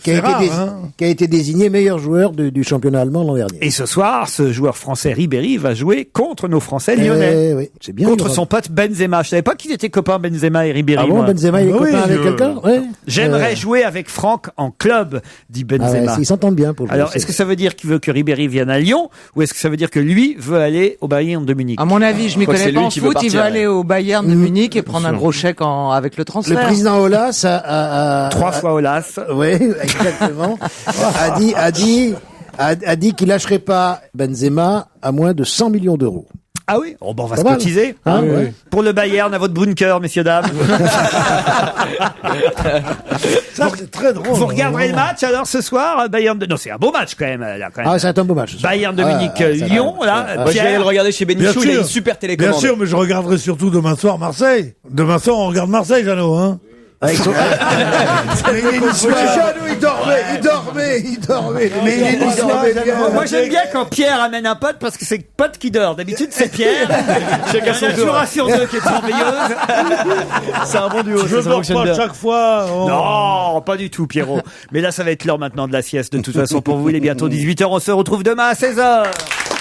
Qui a été désigné meilleur joueur du championnat allemand l'an dernier. Et ce soir, ce joueur français Ribéry va jouer contre nos Français lyonnais. Oui, c'est bien. Contre son pote Benzema. Je savais pas qu'ils étaient copains, Benzema et Ribéry. Ah bon, moi. Benzema, il est copain avec quelqu'un? Ouais. J'aimerais jouer avec Franck en club, dit Benzema. Ils s'entendent bien pour jouer. Alors, est-ce que ça veut dire qu'il veut que Ribéry vienne à Lyon, ou est-ce que ça veut dire que lui veut aller au Bayern de Munich? À mon avis, je m'y connais pas en foot, il veut aller au Bayern de Munich et prendre un gros chèque avec le transfert. Le président Aulas a 3 fois Aulas. Oui, exactement. a dit qu'il lâcherait pas Benzema à moins de 100 millions d'euros. Ah oui? Oh, bon, on va se cotiser. Hein, ouais. Pour le Bayern, à votre bunker, messieurs, dames. Ça, c'est très drôle. Vous regarderez le match, alors, ce soir? Bayern de... Non, c'est un beau match, quand même. Là, quand même. Ah, c'est un beau match. Bayern de Munich, Lyon, là. Moi, je vais aller le regarder chez Benichou, il a une super télécommande. Bien sûr, mais je regarderai surtout demain soir Marseille. Demain soir, on regarde Marseille, Jeannot, hein. Avec son... Jeannot, il dormait. Mais il dormait bien. Moi, j'aime bien quand Pierre amène un pote, parce que c'est le pote qui dort. D'habitude, c'est Pierre. Chacun son tour. Sur deux qui est merveilleuse. C'est un bon duo. Je ne dors pas chaque fois. Oh. Non, pas du tout, Pierrot. Mais là, ça va être l'heure maintenant de la sieste. De toute façon, pour vous, il est bientôt 18h. On se retrouve demain à 16h.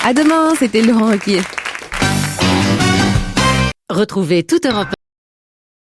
À demain, c'était Laurent Ruquier. Retrouvez toute Europe